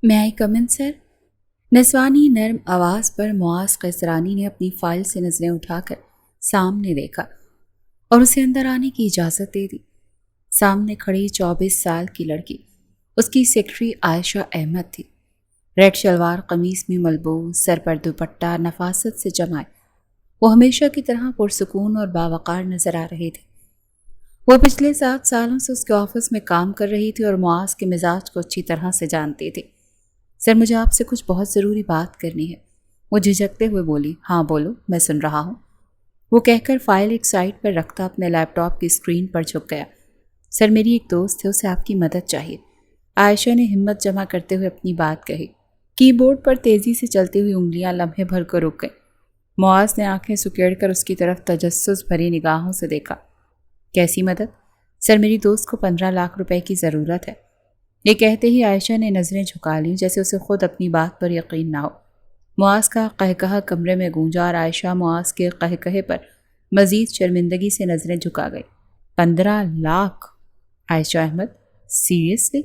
میں آئی کم ان سر؟ نسوانی نرم آواز پر معاذ قیصرانی نے اپنی فائل سے نظریں اٹھا کر سامنے دیکھا اور اسے اندر آنے کی اجازت دے دی۔ سامنے کھڑی 24 سال کی لڑکی اس کی سیکرٹری عائشہ احمد تھی۔ ریڈ شلوار قمیص میں ملبوس، سر پر دوپٹہ نفاست سے جمائے، وہ ہمیشہ کی طرح پرسکون اور باوقار نظر آ رہے تھے۔ وہ پچھلے 7 سالوں سے اس کے آفس میں کام کر رہی تھی اور معاذ کے مزاج کو اچھی طرح سے جانتی تھی۔ سر، مجھے آپ سے کچھ بہت ضروری بات کرنی ہے، وہ جھجکتے ہوئے بولی۔ ہاں بولو، میں سن رہا ہوں، وہ کہہ کر فائل ایک سائٹ پر رکھتا اپنے لیپ ٹاپ کی اسکرین پر جھک گیا۔ سر، میری ایک دوست ہے، اسے آپ کی مدد چاہیے، عائشہ نے ہمت جمع کرتے ہوئے اپنی بات کہی۔ کی بورڈ پر تیزی سے چلتی ہوئی انگلیاں لمحے بھر کو رک گئیں۔ معاذ نے آنکھیں سکیڑ کر اس کی طرف تجسس بھری نگاہوں سے دیکھا۔ کیسی مدد؟ سر، میری دوست کو 15 لاکھ روپے کی ضرورت ہے۔ یہ کہتے ہی عائشہ نے نظریں جھکا لیں جیسے اسے خود اپنی بات پر یقین نہ ہو۔ معاذ کا قہقہہ کمرے میں گونجا اور عائشہ معاذ کے قہقہے پر مزید شرمندگی سے نظریں جھکا گئی۔ 15 لاکھ؟ عائشہ احمد، سیریسلی؟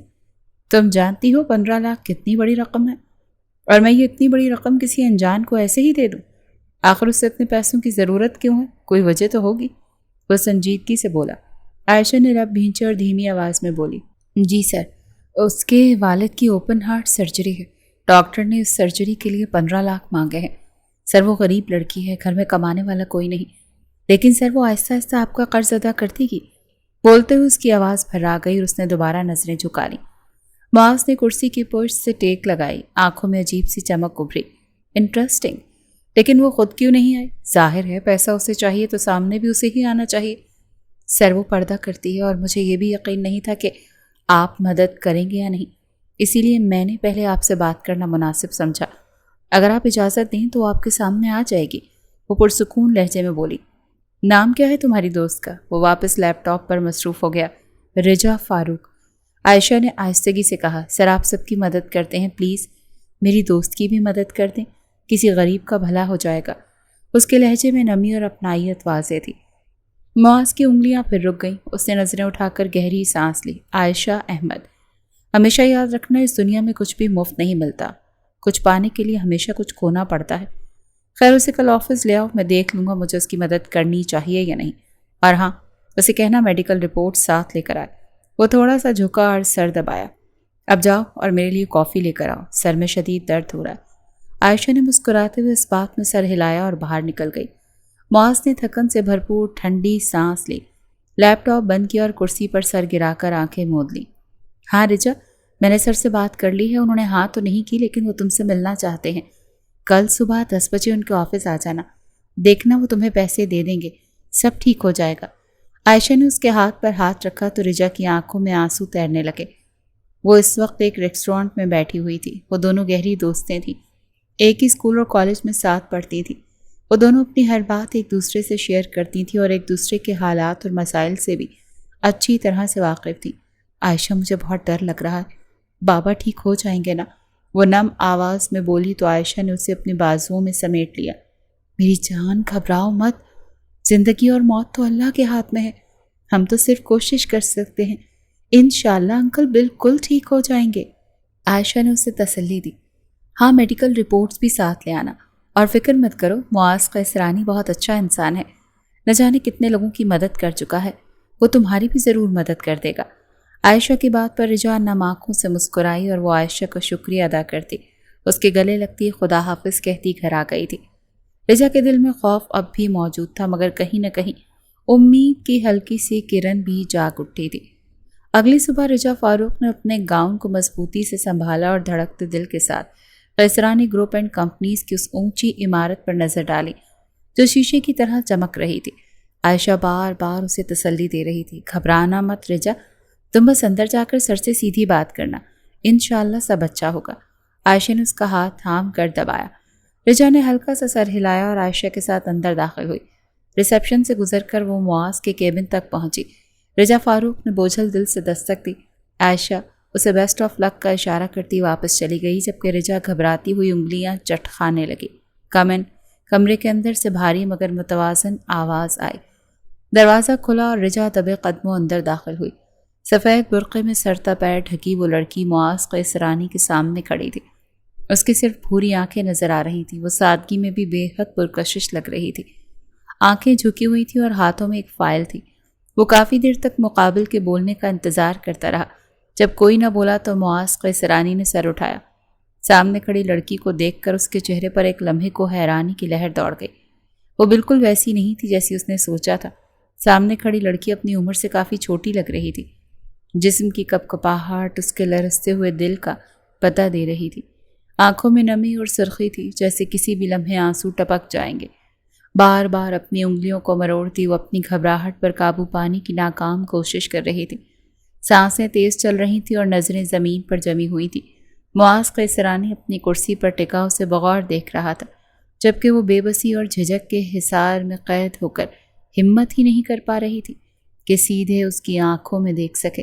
تم جانتی ہو 15 لاکھ کتنی بڑی رقم ہے؟ اور میں یہ اتنی بڑی رقم کسی انجان کو ایسے ہی دے دوں؟ آخر اس سے اتنے پیسوں کی ضرورت کیوں ہے؟ کوئی وجہ تو ہوگی، وہ سنجیدگی سے بولا۔ عائشہ نے لب بھینچے اور دھیمی آواز میں بولی، جی سر، اس کے والد کی اوپن ہارٹ سرجری ہے، ڈاکٹر نے اس سرجری کے لیے 15 لاکھ مانگے ہیں۔ سر، وہ غریب لڑکی ہے، گھر میں کمانے والا کوئی نہیں، لیکن سر وہ آہستہ آہستہ آپ کا قرض ادا کرتی گی۔ بولتے ہوئے اس کی آواز بھرا گئی اور اس نے دوبارہ نظریں جھکا لیں۔ معاذ نے کرسی کی پشت سے ٹیک لگائی، آنکھوں میں عجیب سی چمک ابھری۔ انٹرسٹنگ، لیکن وہ خود کیوں نہیں آئی؟ ظاہر ہے پیسہ اسے چاہیے تو سامنے بھی اسے ہی آنا چاہیے۔ سر، وہ پردہ کرتی ہے اور مجھے یہ بھی یقین نہیں تھا کہ آپ مدد کریں گے یا نہیں، اسی لیے میں نے پہلے آپ سے بات کرنا مناسب سمجھا۔ اگر آپ اجازت دیں تو آپ کے سامنے آ جائے گی، وہ پرسکون لہجے میں بولی۔ نام کیا ہے تمہاری دوست کا؟ وہ واپس لیپ ٹاپ پر مصروف ہو گیا۔ رجا فاروق، عائشہ نے آہستگی سے کہا۔ سر، آپ سب کی مدد کرتے ہیں، پلیز میری دوست کی بھی مدد کر دیں، کسی غریب کا بھلا ہو جائے گا۔ اس کے لہجے میں نمی اور اپنائیت واضح تھی۔ معاذ کی انگلیاں پھر رک گئیں، اس نے نظریں اٹھا کر گہری سانس لی۔ عائشہ احمد، ہمیشہ یاد رکھنا، اس دنیا میں کچھ بھی مفت نہیں ملتا، کچھ پانے کے لیے ہمیشہ کچھ کھونا پڑتا ہے۔ خیر، اسے کل آفس لے آؤ، میں دیکھ لوں گا مجھے اس کی مدد کرنی چاہیے یا نہیں، اور ہاں، اسے کہنا میڈیکل رپورٹ ساتھ لے کر آئے۔ وہ تھوڑا سا جھکا اور سر دبایا۔ اب جاؤ اور میرے لیے کافی لے کر آؤ، سر میں شدید درد ہو رہا ہے۔ عائشہ نے مسکراتے ہوئے اس بات میں سر ہلایا اور باہر نکل گئی۔ معاذ نے تھکن سے بھرپور ٹھنڈی سانس لی، لیپ ٹاپ بند کیا اور کرسی پر سر گرا کر آنکھیں مود لیں۔ ہاں رجا، میں نے سر سے بات کر لی ہے، انہوں نے ہاں تو نہیں کی لیکن وہ تم سے ملنا چاہتے ہیں۔ کل صبح 10 بجے ان کے آفس آ جانا، دیکھنا وہ تمہیں پیسے دے دیں گے، سب ٹھیک ہو جائے گا۔ عائشہ نے اس کے ہاتھ پر ہاتھ رکھا تو رجا کی آنکھوں میں آنسو تیرنے لگے۔ وہ اس وقت ایک ریسٹورانٹ میں بیٹھی ہوئی تھی۔ وہ دونوں گہری دوستیں تھیں، ایک ہی اسکول اور کالج میں ساتھ پڑھتی تھیں۔ وہ دونوں اپنی ہر بات ایک دوسرے سے شیئر کرتی تھیں اور ایک دوسرے کے حالات اور مسائل سے بھی اچھی طرح سے واقف تھیں۔ عائشہ، مجھے بہت ڈر لگ رہا ہے، بابا ٹھیک ہو جائیں گے نا؟ وہ نم آواز میں بولی تو عائشہ نے اسے اپنے بازوؤں میں سمیٹ لیا۔ میری جان، گھبراؤ مت، زندگی اور موت تو اللہ کے ہاتھ میں ہے، ہم تو صرف کوشش کر سکتے ہیں، انشاءاللہ انکل بالکل ٹھیک ہو جائیں گے۔ عائشہ نے اسے تسلی دی۔ ہاں، میڈیکل رپورٹس بھی ساتھ لے آنا، اور فکر مت کرو، معاذ قیصرانی بہت اچھا انسان ہے، نہ جانے کتنے لوگوں کی مدد کر چکا ہے، وہ تمہاری بھی ضرور مدد کر دے گا۔ عائشہ کی بات پر رجا نم آنکھوں سے مسکرائی اور وہ عائشہ کا شکریہ ادا کرتی اس کے گلے لگتی خدا حافظ کہتی گھر آ گئی تھی۔ رجا کے دل میں خوف اب بھی موجود تھا، مگر کہیں نہ کہیں امید کی ہلکی سی کرن بھی جاگ اٹھی تھی۔ اگلی صبح رجا فاروق نے اپنے گاؤن کو مضبوطی سے سنبھالا اور دھڑکتے دل کے ساتھ قیصرانی گروپ اینڈ کمپنیز کی اس اونچی عمارت پر نظر ڈالی جو شیشے کی طرح چمک رہی تھی۔ عائشہ بار بار اسے تسلی دے رہی تھی، گھبرانا مت رجا، تم بس اندر جا کر سر سے سیدھی بات کرنا، انشاءاللہ سب اچھا ہوگا۔ عائشہ نے اس کا ہاتھ تھام کر دبایا۔ رجا نے ہلکا سا سر ہلایا اور عائشہ کے ساتھ اندر داخل ہوئی۔ ریسیپشن سے گزر کر وہ معاذ کے کیبن تک پہنچی۔ رجا فاروق نے بوجھل دل سے دستک دی۔ عائشہ اسے بیسٹ آف لک کا اشارہ کرتی واپس چلی گئی، جبکہ رجا گھبراتی ہوئی انگلیاں چٹخانے لگی۔ کمن، کمرے کے اندر سے بھاری مگر متوازن آواز آئی۔ دروازہ کھلا اور رجا دبے قدموں اندر داخل ہوئی۔ سفید برقعے میں سر تا پیر ڈھکی وہ لڑکی معاذ قیصرانی کے سامنے کھڑی تھی۔ اس کی صرف بھوری آنکھیں نظر آ رہی تھیں۔ وہ سادگی میں بھی بے حد پرکشش لگ رہی تھی۔ آنکھیں جھکی ہوئی تھیں اور ہاتھوں میں ایک فائل تھی۔ وہ کافی دیر تک مقابل کے بولنے کا انتظار کرتا رہا۔ جب کوئی نہ بولا تو معاذ قیصرانی نے سر اٹھایا۔ سامنے کھڑی لڑکی کو دیکھ کر اس کے چہرے پر ایک لمحے کو حیرانی کی لہر دوڑ گئی۔ وہ بالکل ویسی نہیں تھی جیسی اس نے سوچا تھا۔ سامنے کھڑی لڑکی اپنی عمر سے کافی چھوٹی لگ رہی تھی۔ جسم کی کپکپاہٹ اس کے لرزتے ہوئے دل کا پتہ دے رہی تھی۔ آنکھوں میں نمی اور سرخی تھی، جیسے کسی بھی لمحے آنسو ٹپک جائیں گے۔ بار بار اپنی انگلیوں کو مروڑتی وہ اپنی گھبراہٹ پر قابو پانے کی ناکام کوشش کر رہی تھی۔ سانسیں تیز چل رہی تھیں اور نظریں زمین پر جمی ہوئی تھیں۔ معاذ قیصرانی اپنی کرسی پر ٹکا اسے بغور دیکھ رہا تھا، جبکہ وہ بے بسی اور جھجک کے حصار میں قید ہو کر ہمت ہی نہیں کر پا رہی تھی کہ سیدھے اس کی آنکھوں میں دیکھ سکے۔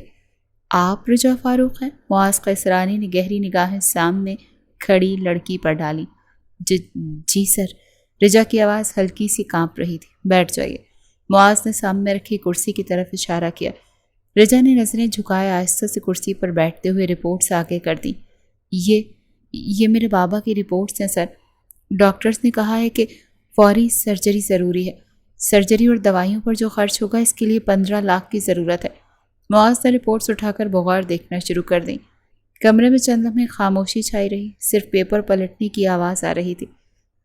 آپ رجا فاروق ہیں؟ معاذ قیصرانی نے گہری نگاہیں سامنے کھڑی لڑکی پر ڈالی۔ جی سر۔ رجا کی آواز ہلکی سی کانپ رہی تھی۔ بیٹھ جائیے۔ معاذ نے سامنے رکھی کرسی کی طرف اشارہ کیا۔ رجا نے نظریں جھکائے آہستہ سے کرسی پر بیٹھتے ہوئے رپورٹس آگے کر دیں۔ یہ میرے بابا کی رپورٹس ہیں سر۔ ڈاکٹرز نے کہا ہے کہ فوری سرجری ضروری ہے۔ سرجری اور دوائیوں پر جو خرچ ہوگا اس کے لیے 15 لاکھ کی ضرورت ہے۔ معاذ نے رپورٹس اٹھا کر بغور دیکھنا شروع کر دیں۔ کمرے میں چند لمحے خاموشی چھائی رہی، صرف پیپر پلٹنے کی آواز آ رہی تھی۔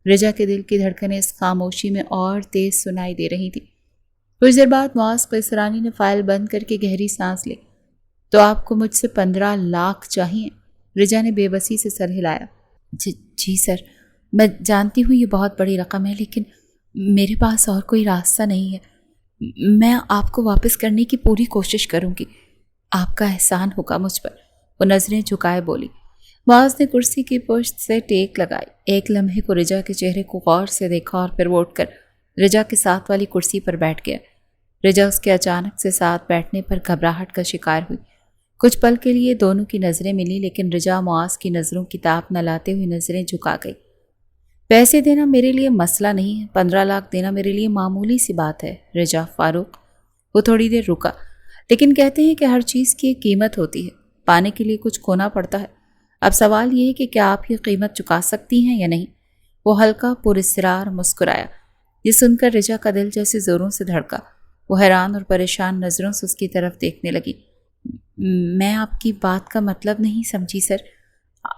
رجا کے دل کی دھڑکنیں اس خاموشی میں اور تیز سنائی دے رہی تھیں۔ کچھ دیر بعد معاذ قیصرانی نے فائل بند کر کے گہری سانس لی۔ تو آپ کو مجھ سے 15 لاکھ چاہیے؟ رجا نے بے بسی سے سر ہلایا۔ جی سر، میں جانتی ہوں یہ بہت بڑی رقم ہے، لیکن میرے پاس اور کوئی راستہ نہیں ہے۔ میں آپ کو واپس کرنے کی پوری کوشش کروں گی۔ آپ کا احسان ہوگا مجھ پر۔ وہ نظریں جھکائے بولی۔ معاذ نے کرسی کی پشت سے ٹیک لگائی۔ ایک لمحے کو رجا کے چہرے کو غور سے دیکھا اور پھر وہ اٹھ کر رجا کے ساتھ والی کرسی پر بیٹھ گیا۔ رجا اس کے اچانک سے ساتھ بیٹھنے پر گھبراہٹ کا شکار ہوئی۔ کچھ پل کے لیے دونوں کی نظریں ملی، لیکن رجا معاذ کی نظروں کی تاب نہ لاتے ہوئے نظریں جھکا گئی۔ پیسے دینا میرے لیے مسئلہ نہیں ہے، 15 لاکھ دینا میرے لیے معمولی سی بات ہے رجا فاروق۔ وہ تھوڑی دیر رکا۔ لیکن کہتے ہیں کہ ہر چیز کی ایک قیمت ہوتی ہے، پانے کے لیے کچھ کھونا پڑتا ہے۔ اب سوال یہ ہے کہ کیا آپ یہ قیمت چکا سکتی ہیں یا نہیں؟ وہ ہلکا پراسرار مسکرایا۔ یہ سن کر رجا کا دل جیسے زوروں سے دھڑکا۔ وہ حیران اور پریشان نظروں سے اس کی طرف دیکھنے لگی۔ میں آپ کی بات کا مطلب نہیں سمجھی سر۔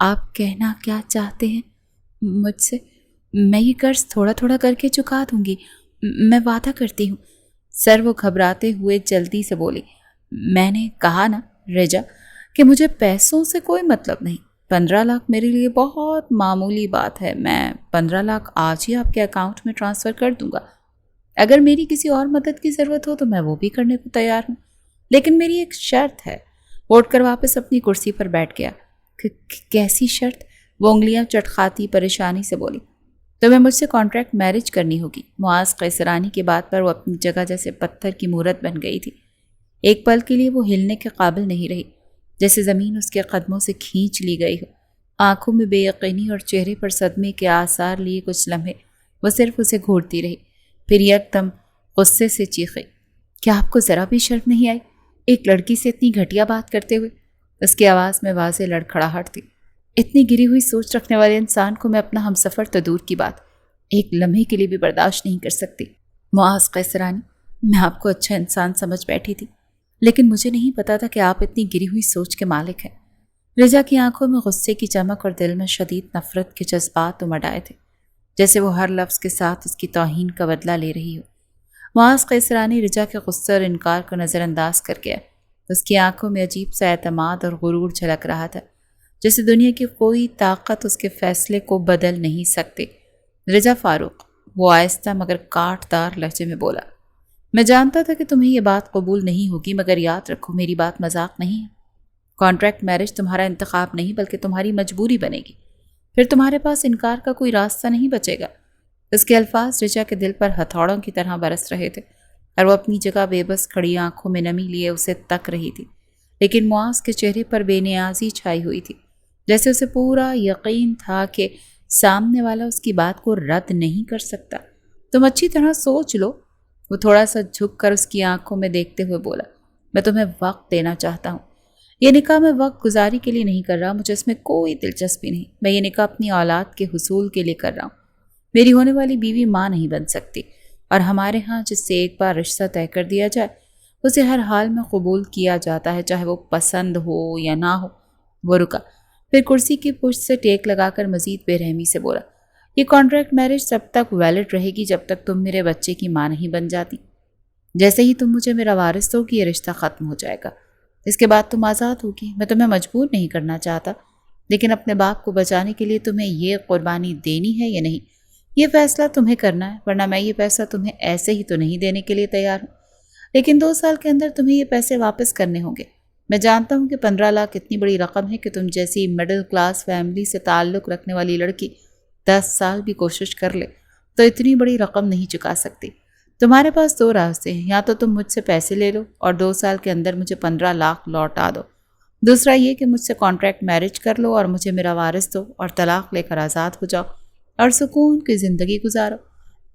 آپ کہنا کیا چاہتے ہیں مجھ سے؟ میں یہ قرض تھوڑا تھوڑا کر کے چکا دوں گی، میں وعدہ کرتی ہوں۔ سر وہ گھبراتے ہوئے جلدی سے بولی۔ میں نے کہا نا رجا کہ مجھے پیسوں سے کوئی مطلب نہیں۔ 15 لاکھ میرے لیے بہت معمولی بات ہے۔ میں 15 لاکھ آج ہی آپ کے اکاؤنٹ میں ٹرانسفر کر دوں گا۔ اگر میری کسی اور مدد کی ضرورت ہو تو میں وہ بھی کرنے کو تیار ہوں، لیکن میری ایک شرط ہے۔ وہ اٹھ کر واپس اپنی کرسی پر بیٹھ گیا۔ کیسی شرط؟ وہ انگلیاں چٹخاتی پریشانی سے بولی۔ تمہیں مجھ سے کانٹریکٹ میرج کرنی ہوگی۔ معاذ قیصرانی کی بات پر وہ اپنی جگہ جیسے پتھر کی مورت بن گئی تھی۔ ایک پل کے لیے وہ ہلنے کے قابل نہیں رہی، جیسے زمین اس کے قدموں سے کھینچ لی گئی ہو۔ آنکھوں میں بے یقینی اور چہرے پر صدمے کے آثار لیے کچھ لمحے وہ صرف اسے گھورتی رہی، پھر یکدم غصے سے چیخی۔ کیا آپ کو ذرا بھی شرم نہیں آئی ایک لڑکی سے اتنی گھٹیا بات کرتے ہوئے؟ اس کی آواز میں واضح لڑکھڑاہٹ تھی۔ اتنی گری ہوئی سوچ رکھنے والے انسان کو میں اپنا ہمسفر تو دور کی بات ایک لمحے کے لیے بھی برداشت نہیں کر سکتی۔ معاذ قیصرانی، میں آپ کو اچھا انسان سمجھ بیٹھی تھی، لیکن مجھے نہیں پتا تھا کہ آپ اتنی گری ہوئی سوچ کے مالک ہیں۔ رجا کی آنکھوں میں غصے کی چمک اور دل میں شدید نفرت کے جذبات امڈ آئے تھے، جیسے وہ ہر لفظ کے ساتھ اس کی توہین کا بدلہ لے رہی ہو۔ معاذ قیصرانی رجا کے غصے اور انکار کو نظر انداز کر گیا۔ اس کی آنکھوں میں عجیب سا اعتماد اور غرور جھلک رہا تھا، جیسے دنیا کی کوئی طاقت اس کے فیصلے کو بدل نہیں سکتی۔ رجا فاروق، وہ آہستہ مگر کاٹ دار لہجے میں بولا، میں جانتا تھا کہ تمہیں یہ بات قبول نہیں ہوگی، مگر یاد رکھو میری بات مذاق نہیں ہے۔ کانٹریکٹ میرج تمہارا انتخاب نہیں بلکہ تمہاری مجبوری بنے گی، پھر تمہارے پاس انکار کا کوئی راستہ نہیں بچے گا۔ اس کے الفاظ رجا کے دل پر ہتھوڑوں کی طرح برس رہے تھے، اور وہ اپنی جگہ بے بس کھڑی آنکھوں میں نمی لیے اسے تک رہی تھی، لیکن معاذ کے چہرے پر بے نیازی چھائی ہوئی تھی، جیسے اسے پورا یقین تھا کہ سامنے والا اس کی بات کو رد نہیں کر سکتا۔ تم اچھی طرح سوچ لو۔ وہ تھوڑا سا جھک کر اس کی آنکھوں میں دیکھتے ہوئے بولا، میں تمہیں وقت دینا چاہتا ہوں۔ یہ نکاح میں وقت گزاری کے لیے نہیں کر رہا، مجھے اس میں کوئی دلچسپی نہیں۔ میں یہ نکاح اپنی اولاد کے حصول کے لیے کر رہا ہوں۔ میری ہونے والی بیوی ماں نہیں بن سکتی، اور ہمارے ہاں جس سے ایک بار رشتہ طے کر دیا جائے اسے ہر حال میں قبول کیا جاتا ہے، چاہے وہ پسند ہو یا نہ ہو۔ وہ رکا، پھر کرسی کی پشت سے ٹیک لگا کر مزید بے رحمی سے بولا، یہ کانٹریکٹ میرج تب تک ویلڈ رہے گی جب تک تم میرے بچے کی ماں نہیں بن جاتی۔ جیسے ہی تم مجھے میرا وارث دو گی یہ رشتہ ختم ہو جائے گا، اس کے بعد تم آزاد ہوگی۔ میں تمہیں مجبور نہیں کرنا چاہتا، لیکن اپنے باپ کو بچانے کے لیے تمہیں یہ قربانی دینی ہے یا نہیں، یہ فیصلہ تمہیں کرنا ہے، ورنہ میں یہ پیسہ تمہیں ایسے ہی تو نہیں دینے کے لیے تیار ہوں، لیکن 2 سال کے اندر تمہیں یہ پیسے واپس کرنے ہوں گے۔ میں جانتا ہوں کہ 15 لاکھ اتنی بڑی رقم ہے کہ تم جیسی مڈل کلاس فیملی سے تعلق رکھنے والی لڑکی 10 سال بھی کوشش کر لے تو اتنی بڑی رقم نہیں چکا سکتی۔ تمہارے پاس 2 راستے ہیں، یا تو تم مجھ سے پیسے لے لو اور 2 سال کے اندر مجھے 15 لاکھ لوٹا دو، دوسرا یہ کہ مجھ سے کانٹریکٹ میرج کر لو اور مجھے میرا وارث دو اور طلاق لے کر آزاد ہو جاؤ اور سکون کی زندگی گزارو۔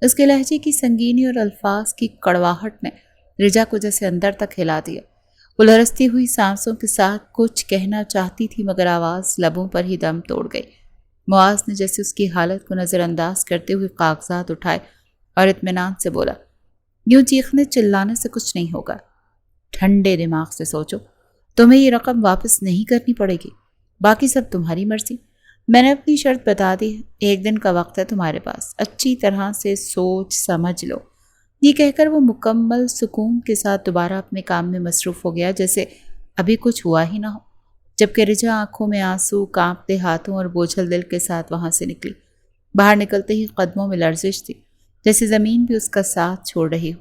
اس کے لہجے کی سنگینی اور الفاظ کی کڑواہٹ نے رجا کو جیسے اندر تک ہلا دیا۔ وہ لرزتی ہوئی سانسوں کے ساتھ کچھ کہنا چاہتی تھی مگر آواز لبوں پر ہی دم توڑ گئی۔ معاذ نے جیسے اس کی حالت کو نظر انداز کرتے ہوئے کاغذات اٹھائے اور اطمینان سے بولا، یوں چیخنے چلانے سے کچھ نہیں ہوگا، ٹھنڈے دماغ سے سوچو، تمہیں یہ رقم واپس نہیں کرنی پڑے گی، باقی سب تمہاری مرضی۔ میں نے اپنی شرط بتا دی ہے، 1 دن کا وقت ہے تمہارے پاس، اچھی طرح سے سوچ سمجھ لو۔ یہ کہہ کر وہ مکمل سکون کے ساتھ دوبارہ اپنے کام میں مصروف ہو گیا جیسے ابھی کچھ ہوا ہی نہ ہو، جبکہ رجا آنکھوں میں آنسو، کانپتے ہاتھوں اور بوجھل دل کے ساتھ وہاں سے نکلی۔ باہر نکلتے ہی قدموں میں لرزش تھی، جیسے زمین بھی اس کا ساتھ چھوڑ رہی ہو۔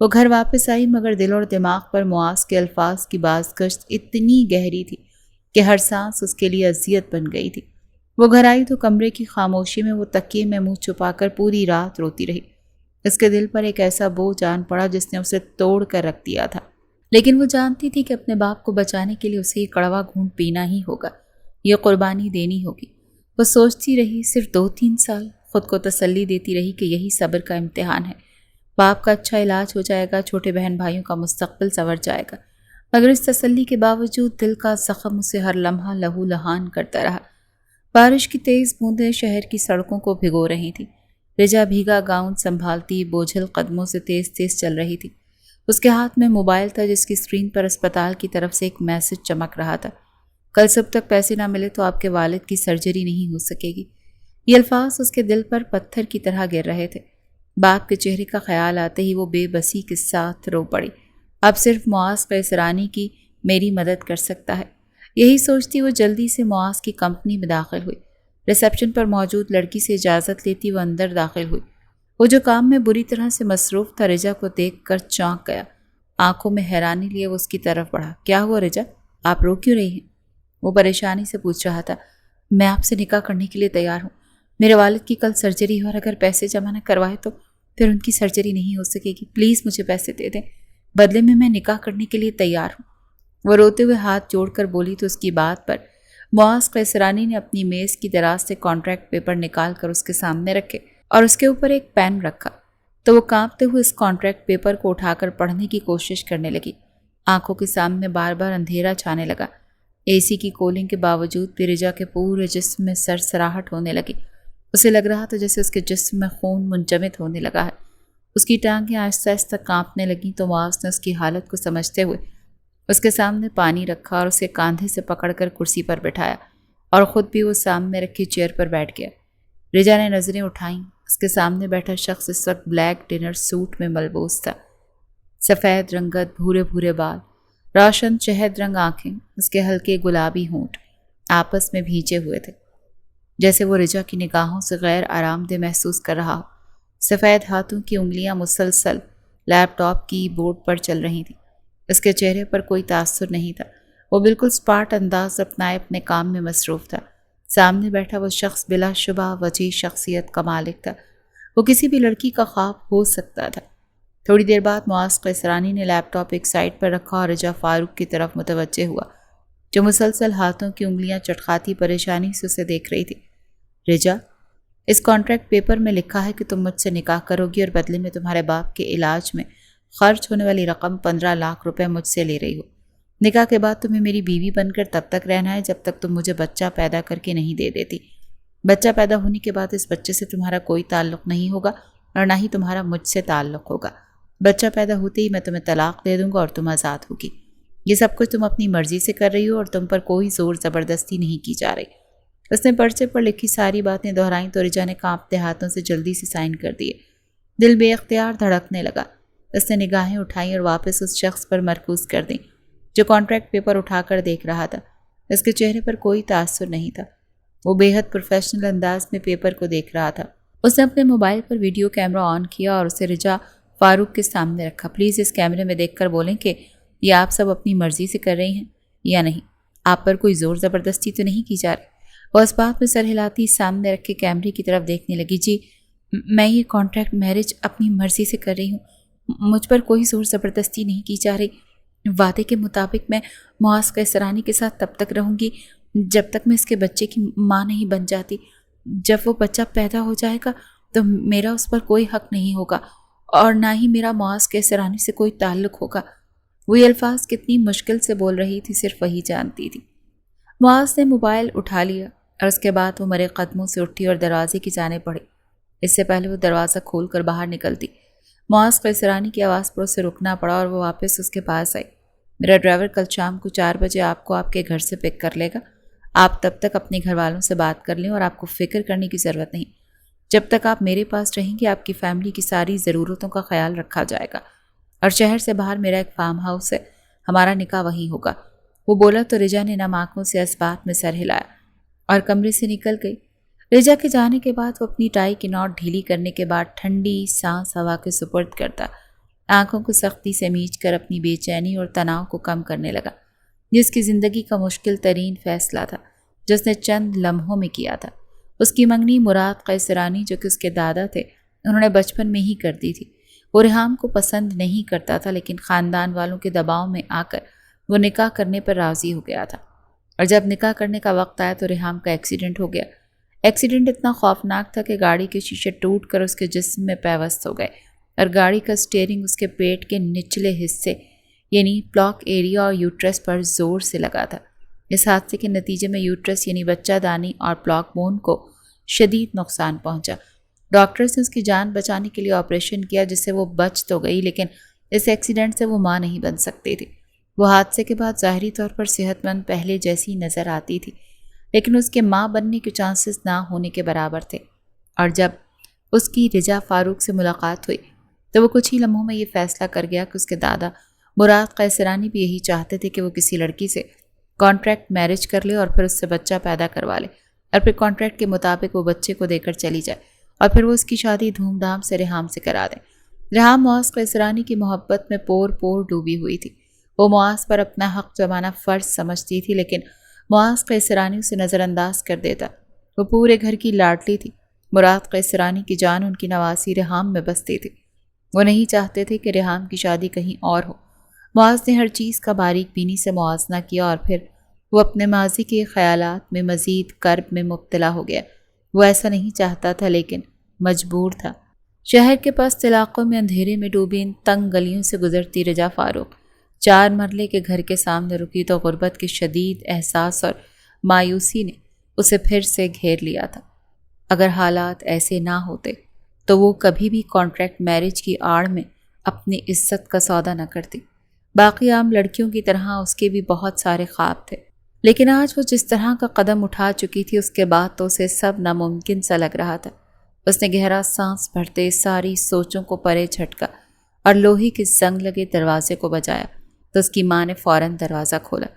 وہ گھر واپس آئی مگر دل اور دماغ پر معاذ کے الفاظ کی بازگشت اتنی گہری تھی کہ ہر سانس اس کے لیے اذیت بن گئی تھی۔ وہ گھر آئی تو کمرے کی خاموشی میں وہ تکیے میں منہ چھپا کر پوری رات روتی رہی۔ اس کے دل پر ایک ایسا بوجھ آن پڑا جس نے اسے توڑ کر رکھ دیا تھا، لیکن وہ جانتی تھی کہ اپنے باپ کو بچانے کے لیے اسے یہ کڑوا گھونٹ پینا ہی ہوگا، یہ قربانی دینی ہوگی۔ وہ سوچتی رہی، صرف 2-3 سال، خود کو تسلی دیتی رہی کہ یہی صبر کا امتحان ہے، باپ کا اچھا علاج ہو جائے گا، چھوٹے بہن بھائیوں کا مستقبل سنور جائے گا۔ مگر اس تسلی کے باوجود دل کا زخم اسے ہر لمحہ لہو لہان کرتا رہا۔ بارش کی تیز بوندیں شہر کی سڑکوں کو بھگو رہی تھیں۔ رجا بھیگا گاؤن سنبھالتی بوجھل قدموں سے تیز تیز چل رہی تھی۔ اس کے ہاتھ میں موبائل تھا جس کی اسکرین پر اسپتال کی طرف سے ایک میسج چمک رہا تھا، کل صبح تک پیسے نہ ملے تو آپ کے والد کی سرجری نہیں ہو سکے گی۔ یہ الفاظ اس کے دل پر پتھر کی طرح گر رہے تھے۔ باپ کے چہرے کا خیال آتے ہی وہ بے بسی کے ساتھ رو پڑی۔ اب صرف معاذ قیصرانی کی میری مدد کر سکتا ہے، یہی سوچتی وہ جلدی سے معاذ کی کمپنی میں داخل ہوئی۔ ریسیپشن پر موجود لڑکی سے اجازت لیتی وہ اندر داخل ہوئی۔ وہ جو کام میں بری طرح سے مصروف تھا رجا کو دیکھ کر چونک گیا۔ آنکھوں میں حیرانی لیے وہ اس کی طرف بڑھا۔ کیا ہوا رجا، آپ رو کیوں رہی ہیں؟ وہ پریشانی سے پوچھ رہا تھا۔ میں آپ سے نکاح کرنے کے لیے تیار ہوں، میرے والد کی کل سرجری ہے اور اگر پیسے جمع نہ کروائے تو پھر ان کی سرجری نہیں ہو سکے گی، پلیز مجھے پیسے دے دیں، بدلے میں نکاح کرنے کے لیے تیار ہوں۔ وہ روتے ہوئے ہاتھ جوڑ کر بولی تو اس کی بات پر معاذ قیصرانی نے اپنی میز کی دراز سے کانٹریکٹ پیپر نکال کر اس کے سامنے رکھے اور اس کے اوپر ایک پین رکھا تو وہ کانپتے ہوئے اس کانٹریکٹ پیپر کو اٹھا کر پڑھنے کی کوشش کرنے لگی۔ آنکھوں کے سامنے بار بار اندھیرا چھانے لگا۔ اے سی کی کولنگ کے باوجود بھی رجا کے پورے جسم میں سرسراہٹ ہونے لگی۔ اسے لگ رہا تھا جیسے اس کے جسم میں خون منجمد ہونے لگا ہے۔ اس کی ٹانگیں آہستہ آہستہ کانپنے لگیں تو معاذ نے اس کی حالت کو سمجھتے ہوئے اس کے سامنے پانی رکھا اور اسے کاندھے سے پکڑ کر کرسی پر بٹھایا اور خود بھی وہ سامنے رکھی چیئر پر بیٹھ گیا۔ رجا نے نظریں اٹھائیں۔ اس کے سامنے بیٹھا شخص اس وقت بلیک ڈنر سوٹ میں ملبوس تھا، سفید رنگت، بھورے بھورے بال، روشن شہد رنگ آنکھیں، اس کے ہلکے گلابی ہونٹ آپس میں بھیجے ہوئے تھے جیسے وہ رجا کی نگاہوں سے غیر آرام دہ محسوس کر رہا ہو۔ سفید ہاتھوں کی انگلیاں مسلسل لیپ ٹاپ کی بورڈ پر چل رہی تھیں۔ اس کے چہرے پر کوئی تاثر نہیں تھا، وہ بالکل سپاٹ انداز اپنائے اپنے کام میں مصروف تھا۔ سامنے بیٹھا وہ شخص بلا شبہ وجیح شخصیت کا مالک تھا، وہ کسی بھی لڑکی کا خواب ہو سکتا تھا۔ تھوڑی دیر بعد معاذ قیصرانی نے لیپ ٹاپ ایک سائڈ پر رکھا اور رجا فاروق کی طرف متوجہ ہوا جو مسلسل ہاتھوں کی انگلیاں چٹکاتی پریشانی سے اسے دیکھ رہی تھی۔ رجا، اس کانٹریکٹ پیپر میں لکھا ہے کہ تم مجھ سے نکاح کرو گی اور بدلے میں تمہارے باپ کے علاج میں خرچ ہونے والی رقم 15 لاکھ روپے مجھ سے لے رہی ہو۔ نکاح کے بعد تمہیں میری بیوی بن کر تب تک رہنا ہے جب تک تم مجھے بچہ پیدا کر کے نہیں دے دیتی۔ بچہ پیدا ہونے کے بعد اس بچے سے تمہارا کوئی تعلق نہیں ہوگا اور نہ ہی تمہارا مجھ سے تعلق ہوگا۔ بچہ پیدا ہوتے ہی میں تمہیں طلاق دے دوں گا اور تم آزاد ہوگی۔ یہ سب کچھ تم اپنی مرضی سے کر رہی ہو اور تم پر کوئی زور زبردستی نہیں کی جا رہی۔ اس نے پرچے پر لکھی ساری باتیں دہرائیں تو رجا نے کانپتے ہاتھوں سے جلدی سے سائن کر دیے۔ دل بے اختیار دھڑکنے لگا۔ اس نے نگاہیں اٹھائیں اور واپس اس شخص پر مرکوز کر دیں جو کانٹریکٹ پیپر اٹھا کر دیکھ رہا تھا۔ اس کے چہرے پر کوئی تاثر نہیں تھا۔ وہ بے حد پروفیشنل انداز میں پیپر کو دیکھ رہا تھا۔ اس نے اپنے موبائل پر ویڈیو کیمرہ آن کیا اور اسے رجا فاروق کے سامنے رکھا۔ پلیز اس کیمرے میں دیکھ کر بولیں کہ یہ آپ سب اپنی مرضی سے کر رہی ہیں یا نہیں، آپ پر کوئی زور زبردستی تو نہیں کی جا رہی۔ وہ اس بات میں سر ہلاتی سامنے رکھے کیمرے کی طرف دیکھنے لگی۔ جی میں یہ کانٹریکٹ میرج اپنی مرضی سے کر رہی ہوں، مجھ پر کوئی زور زبردستی نہیں کی جا رہی۔ وعدے کے مطابق میں معاذ قیسرانی کے ساتھ تب تک رہوں گی جب تک میں اس کے بچے کی ماں نہیں بن جاتی۔ جب وہ بچہ پیدا ہو جائے گا تو میرا اس پر کوئی حق نہیں ہوگا اور نہ ہی میرا معاذ قیسرانی سے کوئی تعلق ہوگا۔ وہ یہ الفاظ کتنی مشکل سے بول رہی تھی صرف وہی جانتی تھی۔ معاذ نے موبائل اٹھا لیا اور اس کے بعد وہ مرے قدموں سے اٹھی اور دروازے کی جانب بڑھی۔ اس سے پہلے وہ دروازہ کھول کر باہر نکلتی معاذ قیسرانی کی آواز پر اسے رکنا پڑا اور وہ واپس اس کے پاس آئی۔ میرا ڈرائیور کل شام کو 4 بجے آپ کو آپ کے گھر سے پک کر لے گا۔ آپ تب تک اپنے گھر والوں سے بات کر لیں اور آپ کو فکر کرنے کی ضرورت نہیں۔ جب تک آپ میرے پاس رہیں گے آپ کی فیملی کی ساری ضرورتوں کا خیال رکھا جائے گا، اور شہر سے باہر میرا ایک فارم ہاؤس ہے، ہمارا نکاح وہیں ہوگا۔ وہ بولا تو رجا نے نم آنکھوں سے اس بات میں سر ہلایا اور کمرے سے نکل گئی۔ رجا کے جانے کے بعد وہ اپنی ٹائی کی نوٹ ڈھیلی کرنے کے بعد ٹھنڈی سانس ہوا کے سپرد کرتا آنکھوں کو سختی سے میچ کر اپنی بے چینی اور تناؤ کو کم کرنے لگا۔ جس کی زندگی کا مشکل ترین فیصلہ تھا جس نے چند لمحوں میں کیا تھا۔ اس کی منگنی مراد قیسرانی جو کہ اس کے دادا تھے انہوں نے بچپن میں ہی کر دی تھی۔ وہ ریحام کو پسند نہیں کرتا تھا لیکن خاندان والوں کے دباؤ میں آ کر وہ نکاح کرنے پر راضی ہو گیا تھا، اور جب نکاح کرنے کا وقت آیا تو ریحام کا ایکسیڈنٹ ہو گیا۔ ایکسیڈنٹ اتنا خوفناک تھا کہ گاڑی کے شیشے ٹوٹ کر اس کے جسم میں پیوست ہو گئے اور گاڑی کا سٹیئرنگ اس کے پیٹ کے نچلے حصے یعنی پلاک ایریا اور یوٹرس پر زور سے لگا تھا۔ اس حادثے کے نتیجے میں یوٹرس یعنی بچہ دانی اور پلاک بون کو شدید نقصان پہنچا۔ ڈاکٹرز نے اس کی جان بچانے کے لیے آپریشن کیا جس سے وہ بچ تو گئی لیکن اس ایکسیڈنٹ سے وہ ماں نہیں بن سکتی تھی۔ وہ حادثے کے بعد ظاہری طور پر صحت مند پہلے جیسی نظر آتی تھی لیکن اس کے ماں بننے کے چانسز نہ ہونے کے برابر تھے، اور جب اس کی رجا فاروق سے ملاقات ہوئی تو وہ کچھ ہی لمحوں میں یہ فیصلہ کر گیا کہ اس کے دادا مراد قیسرانی بھی یہی چاہتے تھے کہ وہ کسی لڑکی سے کانٹریکٹ میرج کر لے اور پھر اس سے بچہ پیدا کروا لے اور پھر کانٹریکٹ کے مطابق وہ بچے کو دے کر چلی جائے اور پھر وہ اس کی شادی دھوم دھام سے ریحام سے کرا دیں۔ ریحام معاذ قیسرانی کی محبت میں پور پور ڈوبی ہوئی تھی۔ وہ معاذ پر اپنا حق جمانا فرض سمجھتی تھی لیکن معاذ قیسرانی اسے نظر انداز کر دیتا۔ وہ پورے گھر کی لاڈلی تھی۔ مراد قیسرانی کی جان ان کی نواسی ریحام میں بستی تھی۔ وہ نہیں چاہتے تھے کہ ریحام کی شادی کہیں اور ہو۔ معاذ نے ہر چیز کا باریک بینی سے موازنہ کیا اور پھر وہ اپنے ماضی کے خیالات میں مزید کرب میں مبتلا ہو گیا۔ وہ ایسا نہیں چاہتا تھا لیکن مجبور تھا۔ شہر کے پست علاقوں میں اندھیرے میں ڈوبی ان تنگ گلیوں سے گزرتی رجا فاروق 4 مرلے کے گھر کے سامنے رکی تو غربت کے شدید احساس اور مایوسی نے اسے پھر سے گھیر لیا تھا۔ اگر حالات ایسے نہ ہوتے تو وہ کبھی بھی کانٹریکٹ میرج کی آڑ میں اپنی عزت کا سودا نہ کرتی۔ باقی عام لڑکیوں کی طرح اس کے بھی بہت سارے خواب تھے لیکن آج وہ جس طرح کا قدم اٹھا چکی تھی اس کے بعد تو اسے سب ناممکن سا لگ رہا تھا۔ اس نے گہرا سانس بھرتے ساری سوچوں کو پرے جھٹکا اور لوہے کے زنگ لگے دروازے کو بجایا تو اس کی ماں نے فوراً دروازہ کھولا۔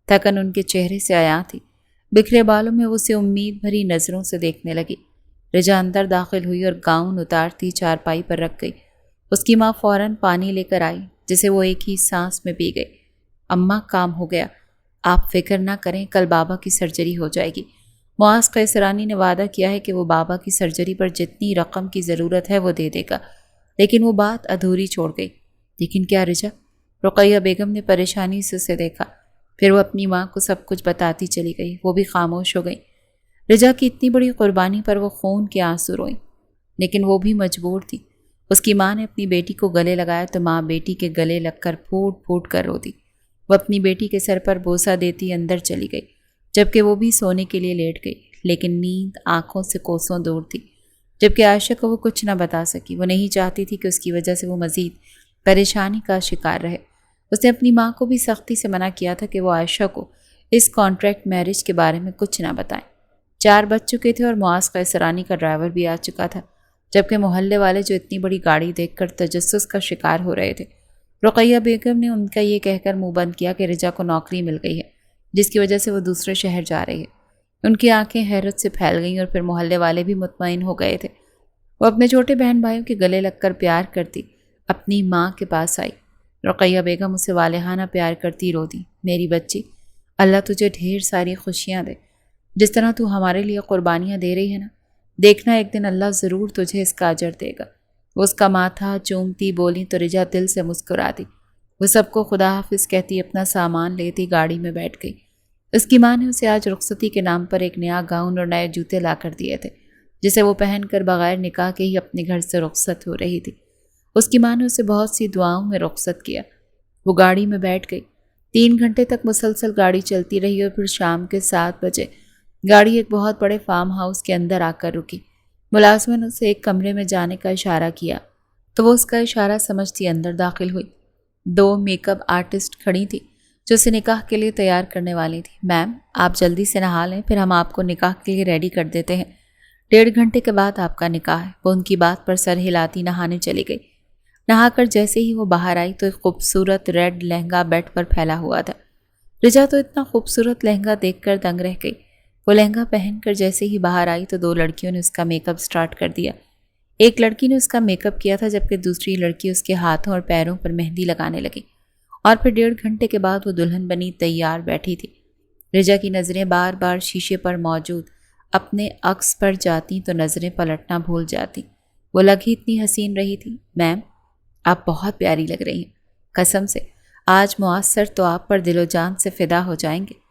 تھکن ان کے چہرے سے عیاں تھی۔ بکھرے بالوں میں وہ اسے امید بھری نظروں سے دیکھنے لگی۔ رجا اندر داخل ہوئی اور گاؤن اتارتی چارپائی پر رکھ گئی۔ اس کی ماں فوراً پانی لے کر آئی جسے وہ ایک ہی سانس میں پی گئی۔ اماں کام ہو گیا، آپ فکر نہ کریں، کل بابا کی سرجری ہو جائے گی۔ معاذ قیسرانی نے وعدہ کیا ہے کہ وہ بابا کی سرجری پر جتنی رقم کی ضرورت ہے وہ دے دے گا، لیکن وہ بات ادھوری چھوڑ گئی۔ لیکن کیا رجا؟ رقیہ بیگم نے پریشانی سے اسے دیکھا، پھر وہ اپنی ماں کو سب کچھ بتاتی چلی گئی۔ وہ بھی خاموش ہو گئی۔ رجا کی اتنی بڑی قربانی پر وہ خون کے آنسو روئیں لیکن وہ بھی مجبور تھی۔ اس کی ماں نے اپنی بیٹی کو گلے لگایا تو ماں بیٹی کے گلے لگ کر پھوٹ پھوٹ کر روتی۔ وہ اپنی بیٹی کے سر پر بوسہ دیتی اندر چلی گئی، جبکہ وہ بھی سونے کے لیے لیٹ گئی، لیکن نیند آنکھوں سے کوسوں دور تھی۔ جبکہ عائشہ کو وہ کچھ نہ بتا سکی۔ وہ نہیں چاہتی تھی کہ اس کی وجہ سے وہ مزید پریشانی کا شکار رہے۔ اس نے اپنی ماں کو بھی سختی سے منع کیا تھا کہ وہ عائشہ کو اس کانٹریکٹ میرج کے بارے میں کچھ نہ بتائیں۔ 4 بج چکے تھے اور معاذ قیصرانی کا ڈرائیور بھی آ چکا تھا، جبکہ محلے والے جو اتنی بڑی گاڑی دیکھ کر تجسس کا شکار ہو رہے تھے۔ رقیہ بیگم نے ان کا یہ کہہ کر منہ بند کیا کہ رجا کو نوکری مل گئی ہے، جس کی وجہ سے وہ دوسرے شہر جا رہی ہے۔ ان کی آنکھیں حیرت سے پھیل گئیں اور پھر محلے والے بھی مطمئن ہو گئے تھے۔ وہ اپنے چھوٹے بہن بھائیوں کے گلے لگ کر پیار کرتی اپنی ماں کے پاس آئی۔ رقیہ بیگم اسے والہانہ پیار کرتی رو دی۔ میری بچی، اللہ تجھے ڈھیر ساری خوشیاں دے، جس طرح تو ہمارے لیے قربانیاں دے رہی ہے نا، دیکھنا ایک دن اللہ ضرور تجھے اس کا اجر دے گا۔ وہ اس کا ماتھا چومتی بولی تو رجا دل سے مسکراتی۔ وہ سب کو خدا حافظ کہتی اپنا سامان لیتی گاڑی میں بیٹھ گئی۔ اس کی ماں نے اسے آج رخصتی کے نام پر ایک نیا گاؤن اور نئے جوتے لا کر دیے تھے، جسے وہ پہن کر بغیر نکاح کے ہی اپنے گھر سے رخصت ہو رہی تھی۔ اس کی ماں نے اسے بہت سی دعاؤں میں رخصت کیا۔ وہ گاڑی میں بیٹھ گئی۔ 3 گھنٹے تک مسلسل گاڑی چلتی رہی اور پھر شام کے 7 بجے گاڑی ایک بہت بڑے فارم ہاؤس کے اندر آ کر رکی۔ ملازمہ نے اسے ایک کمرے میں جانے کا اشارہ کیا تو وہ اس کا اشارہ سمجھتی اندر داخل ہوئی۔ 2 میک اپ آرٹسٹ کھڑی تھی جو اسے نکاح کے لیے تیار کرنے والی تھی۔ میم، آپ جلدی سے نہا لیں، پھر ہم آپ کو نکاح کے لیے ریڈی کر دیتے ہیں۔ 1.5 گھنٹے کے بعد آپ کا نکاح ہے۔ وہ ان کی بات پر سر ہلاتی نہانے چلی گئی۔ نہا کر جیسے ہی وہ باہر آئی تو ایک خوبصورت ریڈ لہنگا بیڈ پر پھیلا ہوا تھا۔ رجا تو اتنا خوبصورت لہنگا دیکھ کر دنگ رہ گئی۔ وہ لہنگا پہن کر جیسے ہی باہر آئی تو 2 لڑکیوں نے اس کا میک اپ سٹارٹ کر دیا۔ ایک لڑکی نے اس کا میک اپ کیا تھا، جبکہ دوسری لڑکی اس کے ہاتھوں اور پیروں پر مہندی لگانے لگی، اور پھر 1.5 گھنٹے کے بعد وہ دلہن بنی تیار بیٹھی تھی۔ رجا کی نظریں بار بار شیشے پر موجود اپنے عکس پر جاتی تو نظریں پلٹنا بھول جاتی۔ وہ لگ ہی اتنی حسین رہی تھی۔ میم، آپ بہت پیاری لگ رہی ہیں، قسم سے آج معاصر تو آپ پر دل و جان سے فدا ہو جائیں گے۔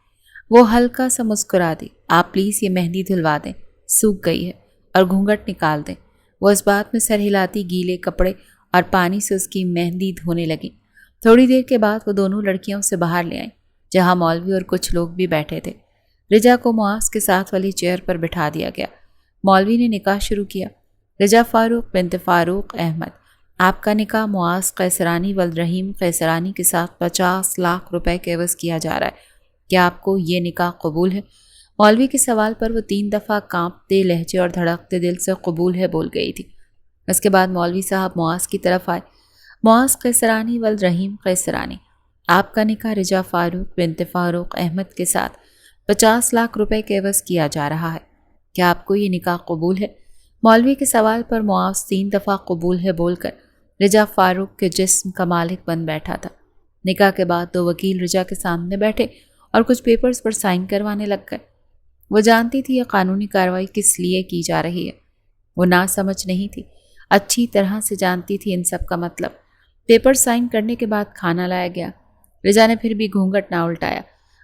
وہ ہلکا سا مسکرا دی۔ آپ پلیز یہ مہندی دھلوا دیں، سوکھ گئی ہے، اور گھونگھٹ نکال دیں۔ وہ اس بات میں سر ہلاتی گیلے کپڑے اور پانی سے اس کی مہندی دھونے لگی۔ تھوڑی دیر کے بعد وہ دونوں لڑکیوں سے باہر لے آئیں، جہاں مولوی اور کچھ لوگ بھی بیٹھے تھے۔ رجا کو معاذ کے ساتھ والی چیئر پر بٹھا دیا گیا۔ مولوی نے نکاح شروع کیا۔ رجا فاروق بنت فاروق احمد، آپ کا نکاح معاذ قیصرانی ولد رحیم قیصرانی کے ساتھ 50 لاکھ روپے کے عوض کیا جا رہا ہے۔ کیا آپ کو یہ نکاح قبول ہے؟ مولوی کے سوال پر وہ 3 دفعہ کانپتے لہجے اور دھڑکتے دل سے قبول ہے بول گئی تھی۔ اس کے بعد مولوی صاحب معاذ کی طرف آئے۔ معاذ قیصرانی ولد رحیم قیصرانی، آپ کا نکاح رجا فاروق بنت فاروق احمد کے ساتھ 50 لاکھ روپے کے عوض کیا جا رہا ہے۔ کیا آپ کو یہ نکاح قبول ہے؟ مولوی کے سوال پر معاذ 3 دفعہ قبول ہے بول کر رجا فاروق کے جسم کا مالک بن بیٹھا تھا۔ نکاح کے بعد 2 وکیل رجا کے سامنے بیٹھے اور کچھ پیپرز پر سائن کروانے لگ گئے۔ وہ جانتی تھی یہ قانونی کارروائی کس لیے کی جا رہی ہے۔ وہ نہ سمجھ نہیں تھی، اچھی طرح سے جانتی تھی ان سب کا مطلب۔ پیپر سائن کرنے کے بعد کھانا لایا گیا۔ رجا نے پھر بھی گھونگھٹ نہ الٹایا،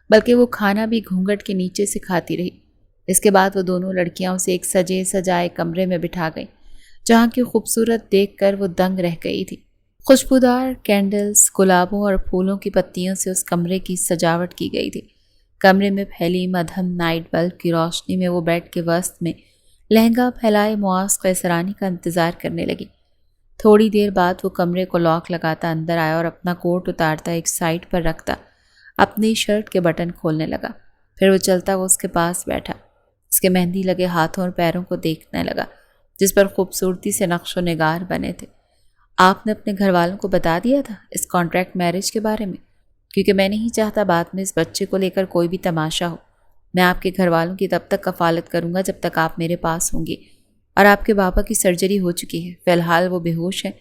بلکہ وہ کھانا بھی گھونگھٹ کے نیچے سے کھاتی رہی۔ اس کے بعد وہ دونوں لڑکیاں اسے ایک سجے سجائے کمرے میں بٹھا گئی، جہاں کی خوبصورت دیکھ کر وہ دنگ رہ گئی تھی۔ خوشبودار کینڈلز، گلابوں اور پھولوں کی پتیوں سے اس کمرے کی سجاوٹ کی گئی تھی۔ کمرے میں پھیلی مدھم نائٹ بلب کی روشنی میں وہ بیڈ کے وسط میں لہنگا پھیلائے معاذ قیصرانی کا انتظار کرنے لگی۔ تھوڑی دیر بعد وہ کمرے کو لاک لگاتا اندر آیا اور اپنا کوٹ اتارتا ایک سائڈ پر رکھتا اپنی شرٹ کے بٹن کھولنے لگا۔ پھر وہ چلتا وہ اس کے پاس بیٹھا، اس کے مہندی لگے ہاتھوں اور پیروں کو دیکھنے لگا، جس پر خوبصورتی سے نقش و نگار بنے تھے۔ آپ نے اپنے گھر والوں کو بتا دیا تھا اس کانٹریکٹ میرج کے بارے میں؟ کیونکہ میں نہیں چاہتا بعد میں اس بچے کو لے کر کوئی بھی تماشا ہو۔ میں آپ کے گھر والوں کی تب تک کفالت کروں گا جب تک آپ میرے پاس ہوں گی، اور آپ کے بابا کی سرجری ہو چکی ہے، فی الحال وہ بے ہوش ہیں،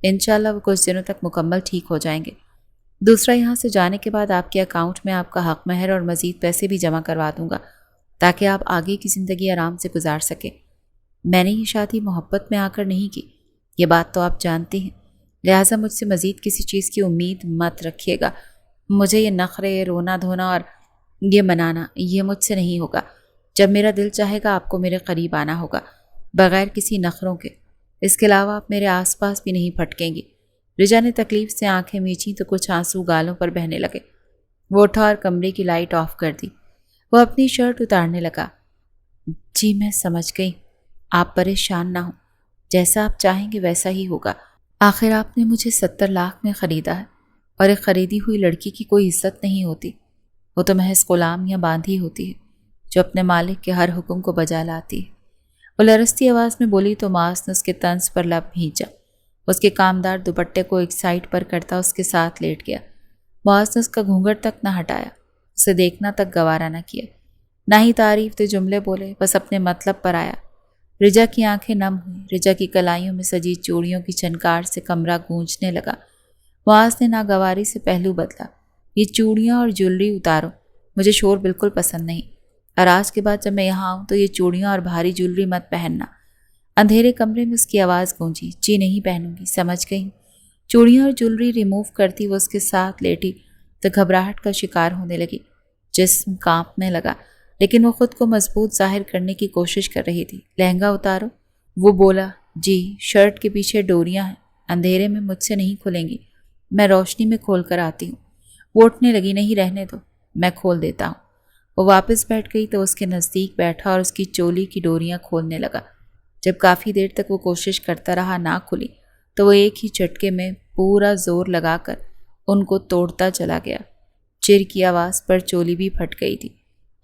انشاءاللہ وہ کچھ دنوں تک مکمل ٹھیک ہو جائیں گے۔ دوسرا، یہاں سے جانے کے بعد آپ کے اکاؤنٹ میں آپ کا حق مہر اور مزید پیسے بھی جمع کروا دوں گا تاکہ آپ آگے کی زندگی آرام سے گزار سکیں۔ میں نے یہ شادی محبت میں آ کر نہیں کی، یہ بات تو آپ جانتے ہیں، لہٰذا مجھ سے مزید کسی چیز کی امید مت رکھیے گا۔ مجھے یہ نخرے، رونا دھونا اور یہ منانا، یہ مجھ سے نہیں ہوگا۔ جب میرا دل چاہے گا آپ کو میرے قریب آنا ہوگا، بغیر کسی نخروں کے۔ اس کے علاوہ آپ میرے آس پاس بھی نہیں پھٹکیں گی۔ رجا نے تکلیف سے آنکھیں میچیں تو کچھ آنسو گالوں پر بہنے لگے۔ وہ اٹھا اور کمرے کی لائٹ آف کر دی۔ وہ اپنی شرٹ اتارنے لگا۔ جی میں سمجھ گئی، آپ پریشان نہ ہوں، جیسا آپ چاہیں گے ویسا ہی ہوگا۔ آخر آپ نے مجھے 70 لاکھ میں خریدا ہے، اور ایک خریدی ہوئی لڑکی کی کوئی عزت نہیں ہوتی، وہ تو محض غلام یا باندھی ہوتی ہے جو اپنے مالک کے ہر حکم کو بجا لاتی ہے۔ وہ لرزتی آواز میں بولی تو معاذ نے اس کے طنز پر لب بھینچا۔ اس کے کامدار دوپٹے کو ایک سائڈ پر کرتا اس کے ساتھ لیٹ گیا۔ معاذ نے اس کا گھونگھٹ تک نہ ہٹایا، اسے دیکھنا تک گوارا نہ کیا، نہ ہی تعریف دے جملے بولے، بس اپنے مطلب پر آیا۔ رجا کی آنکھیں نم ہوئیں، رجا کی کلائیوں میں سجی چوڑیوں کی چھنکار سے کمرہ گونجنے لگا۔ معاذ نے ناگواری سے پہلو بدلا۔ یہ چوڑیاں اور جولری اتارو، مجھے شور بالکل پسند نہیں، اور آج کے بعد جب میں یہاں آؤں تو یہ چوڑیاں اور بھاری جولری مت پہننا۔ اندھیرے کمرے میں اس کی آواز گونجی، جی نہیں پہنوں گی، سمجھ گئی ہوں۔ چوڑیاں اور جولری ریموو کرتی وہ اس کے ساتھ لیٹی تو گھبراہٹ کا شکار ہونے لگی، جسم کانپنے لگا، لیکن وہ خود کو مضبوط ظاہر کرنے کی کوشش کر رہی تھی۔ لہنگا اتارو، وہ بولا۔ جی، شرٹ کے پیچھے ڈوریاں ہیں، اندھیرے میں مجھ سے نہیں کھلیں گی، میں روشنی میں کھول کر آتی ہوں۔ وہ اٹھنے لگی، نہیں رہنے دو، میں کھول دیتا ہوں۔ وہ واپس بیٹھ گئی تو اس کے نزدیک بیٹھا اور اس کی چولی کی ڈوریاں کھولنے لگا۔ جب کافی دیر تک وہ کوشش کرتا رہا نہ کھلی تو وہ ایک ہی جھٹکے میں پورا زور لگا کر ان کو توڑتا چلا گیا۔ چر کی آواز پر چولی بھی پھٹ گئی تھی۔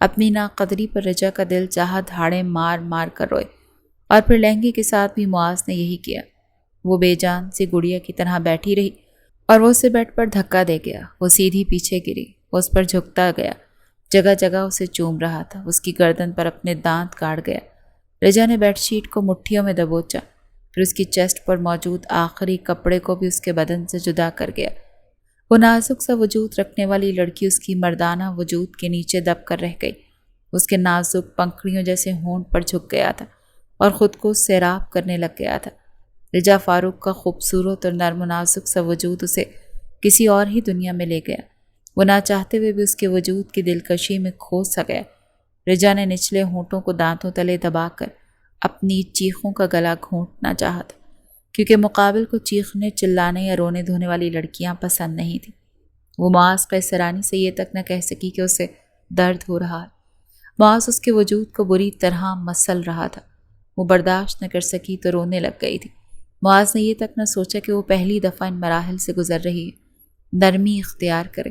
اپنی ناقدری پر رجا کا دل چاہا دھاڑیں مار مار کر روئے، اور پھر لہنگے کے ساتھ بھی معاذ نے یہی کیا۔ وہ بے جان سی گڑیا کی طرح بیٹھی رہی اور وہ اسے بیڈ پر دھکا دے گیا۔ وہ سیدھی پیچھے گری، وہ اس پر جھکتا گیا، جگہ جگہ اسے چوم رہا تھا، اس کی گردن پر اپنے دانت گاڑ گیا۔ رجا نے بیڈ شیٹ کو مٹھیوں میں دبوچا، پھر اس کی چیسٹ پر موجود آخری کپڑے کو بھی اس کے بدن سے جدا کر گیا۔ وہ نازک سا وجود رکھنے والی لڑکی اس کی مردانہ وجود کے نیچے دب کر رہ گئی۔ اس کے نازک پنکھڑیوں جیسے ہونٹ پر جھک گیا تھا اور خود کو سیراب کرنے لگ گیا تھا۔ رجا فاروق کا خوبصورت اور نرم و نازک سا وجود اسے کسی اور ہی دنیا میں لے گیا۔ وہ نہ چاہتے ہوئے بھی اس کے وجود کی دلکشی میں کھو سا گیا۔ رجا نے نچلے ہونٹوں کو دانتوں تلے دبا کر اپنی چیخوں کا گلا گھونٹنا چاہا تھا، کیونکہ مقابل کو چیخنے، چلانے یا رونے دھونے والی لڑکیاں پسند نہیں تھیں۔ وہ معاذ قیصرانی سے یہ تک نہ کہہ سکی کہ اسے درد ہو رہا ہے۔ معاذ اس کے وجود کو بری طرح مسل رہا تھا۔ وہ برداشت نہ کر سکی تو رونے لگ گئی تھی۔ معاذ نے یہ تک نہ سوچا کہ وہ پہلی دفعہ ان مراحل سے گزر رہی ہے، نرمی اختیار کرے۔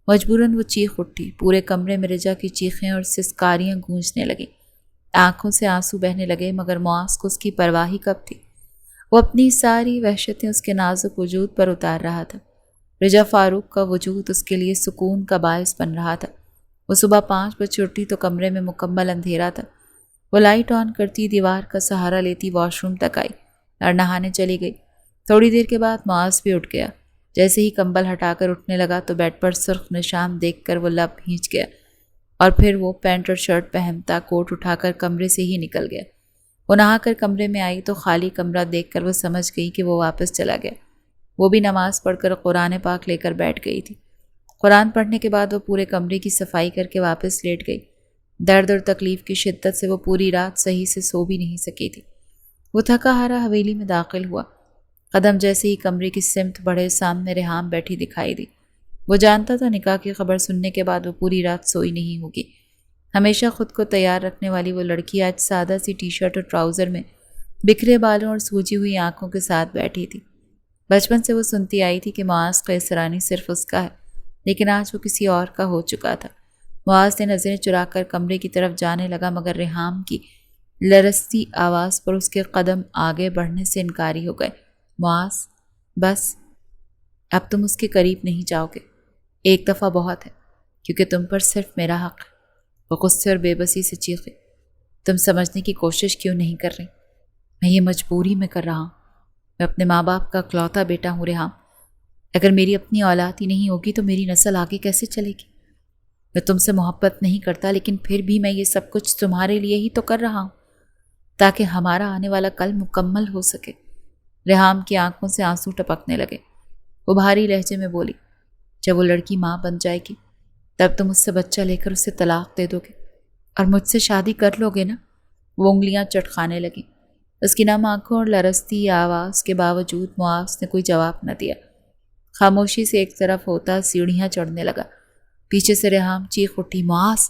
مجبوراً وہ چیخ اٹھی۔ پورے کمرے میں رجا کی چیخیں اور سسکاریاں گونجنے لگیں۔ آنکھوں سے آنسو بہنے لگے، مگر معاذ کو اس کی پرواہ ہی کب تھی۔ وہ اپنی ساری وحشتیں اس کے نازک وجود پر اتار رہا تھا۔ رجا فاروق کا وجود اس کے لیے سکون کا باعث بن رہا تھا۔ وہ صبح 5 بجے اٹھی تو کمرے میں مکمل اندھیرا تھا۔ وہ لائٹ آن کرتی دیوار کا سہارا لیتی واش روم تک آئی اور نہانے چلی گئی۔ تھوڑی دیر کے بعد معاذ بھی اٹھ گیا۔ جیسے ہی کمبل ہٹا کر اٹھنے لگا تو بیڈ پر سرخ نشان دیکھ کر وہ لب بھینچ گیا، اور پھر وہ پینٹ اور شرٹ پہنتا کوٹ اٹھا کر کمرے سے ہی نکل گیا۔ وہ نہا کر کمرے میں آئی تو خالی کمرہ دیکھ کر وہ سمجھ گئی کہ وہ واپس چلا گیا۔ وہ بھی نماز پڑھ کر قرآن پاک لے کر بیٹھ گئی تھی۔ قرآن پڑھنے کے بعد وہ پورے کمرے کی صفائی کر کے واپس لیٹ گئی۔ درد اور تکلیف کی شدت سے وہ پوری رات صحیح سے سو بھی نہیں سکی تھی۔ وہ تھکا ہارا حویلی میں داخل ہوا۔ قدم جیسے ہی کمرے کی سمت بڑھے، سامنے ریحام بیٹھی دکھائی دی۔ وہ جانتا تھا نکاح کی خبر سننے کے بعد وہ پوری رات سوئی نہیں ہوگی۔ ہمیشہ خود کو تیار رکھنے والی وہ لڑکی آج سادہ سی ٹی شرٹ اور ٹراؤزر میں بکھرے بالوں اور سوجی ہوئی آنکھوں کے ساتھ بیٹھی تھی۔ بچپن سے وہ سنتی آئی تھی کہ معاذ قیصرانی صرف اس کا ہے، لیکن آج وہ کسی اور کا ہو چکا تھا۔ معاذ نے نظریں چرا کر کمرے کی طرف جانے لگا، مگر ریحام کی لرزتی آواز پر اس کے قدم آگے بڑھنے سے انکاری ہو گئے۔ معاذ، بس اب تم اس کے قریب نہیں جاؤ گے، ایک دفعہ بہت ہے، کیونکہ تم پر صرف میرا حق ہے۔ وہ غصے اور بے بسی سے چیخے، تم سمجھنے کی کوشش کیوں نہیں کر رہی؟ میں یہ مجبوری میں کر رہا ہوں۔ میں اپنے ماں باپ کا اکلوتا بیٹا ہوں ریحام۔ اگر میری اپنی اولاد ہی نہیں ہوگی تو میری نسل آگے کیسے چلے گی؟ میں تم سے محبت نہیں کرتا، لیکن پھر بھی میں یہ سب کچھ تمہارے لیے ہی تو کر رہا ہوں، تاکہ ہمارا آنے والا کل مکمل ہو سکے۔ ریحام کی آنکھوں سے آنسو ٹپکنے لگے۔ وہ بھاری لہجے میں بولی، جب وہ لڑکی ماں بن جائے گی تب تم اس سے بچہ لے کر اسے طلاق دے دو گے اور مجھ سے شادی کر لو گے نا؟ وہ انگلیاں چٹکانے لگیں۔ اس کی نم آنکھوں اور لرزتی آواز کے باوجود معاذ نے کوئی جواب نہ دیا۔ خاموشی سے ایک طرف ہوتا سیڑھیاں چڑھنے لگا۔ پیچھے سے ریحام چیخ اٹھی، معاذ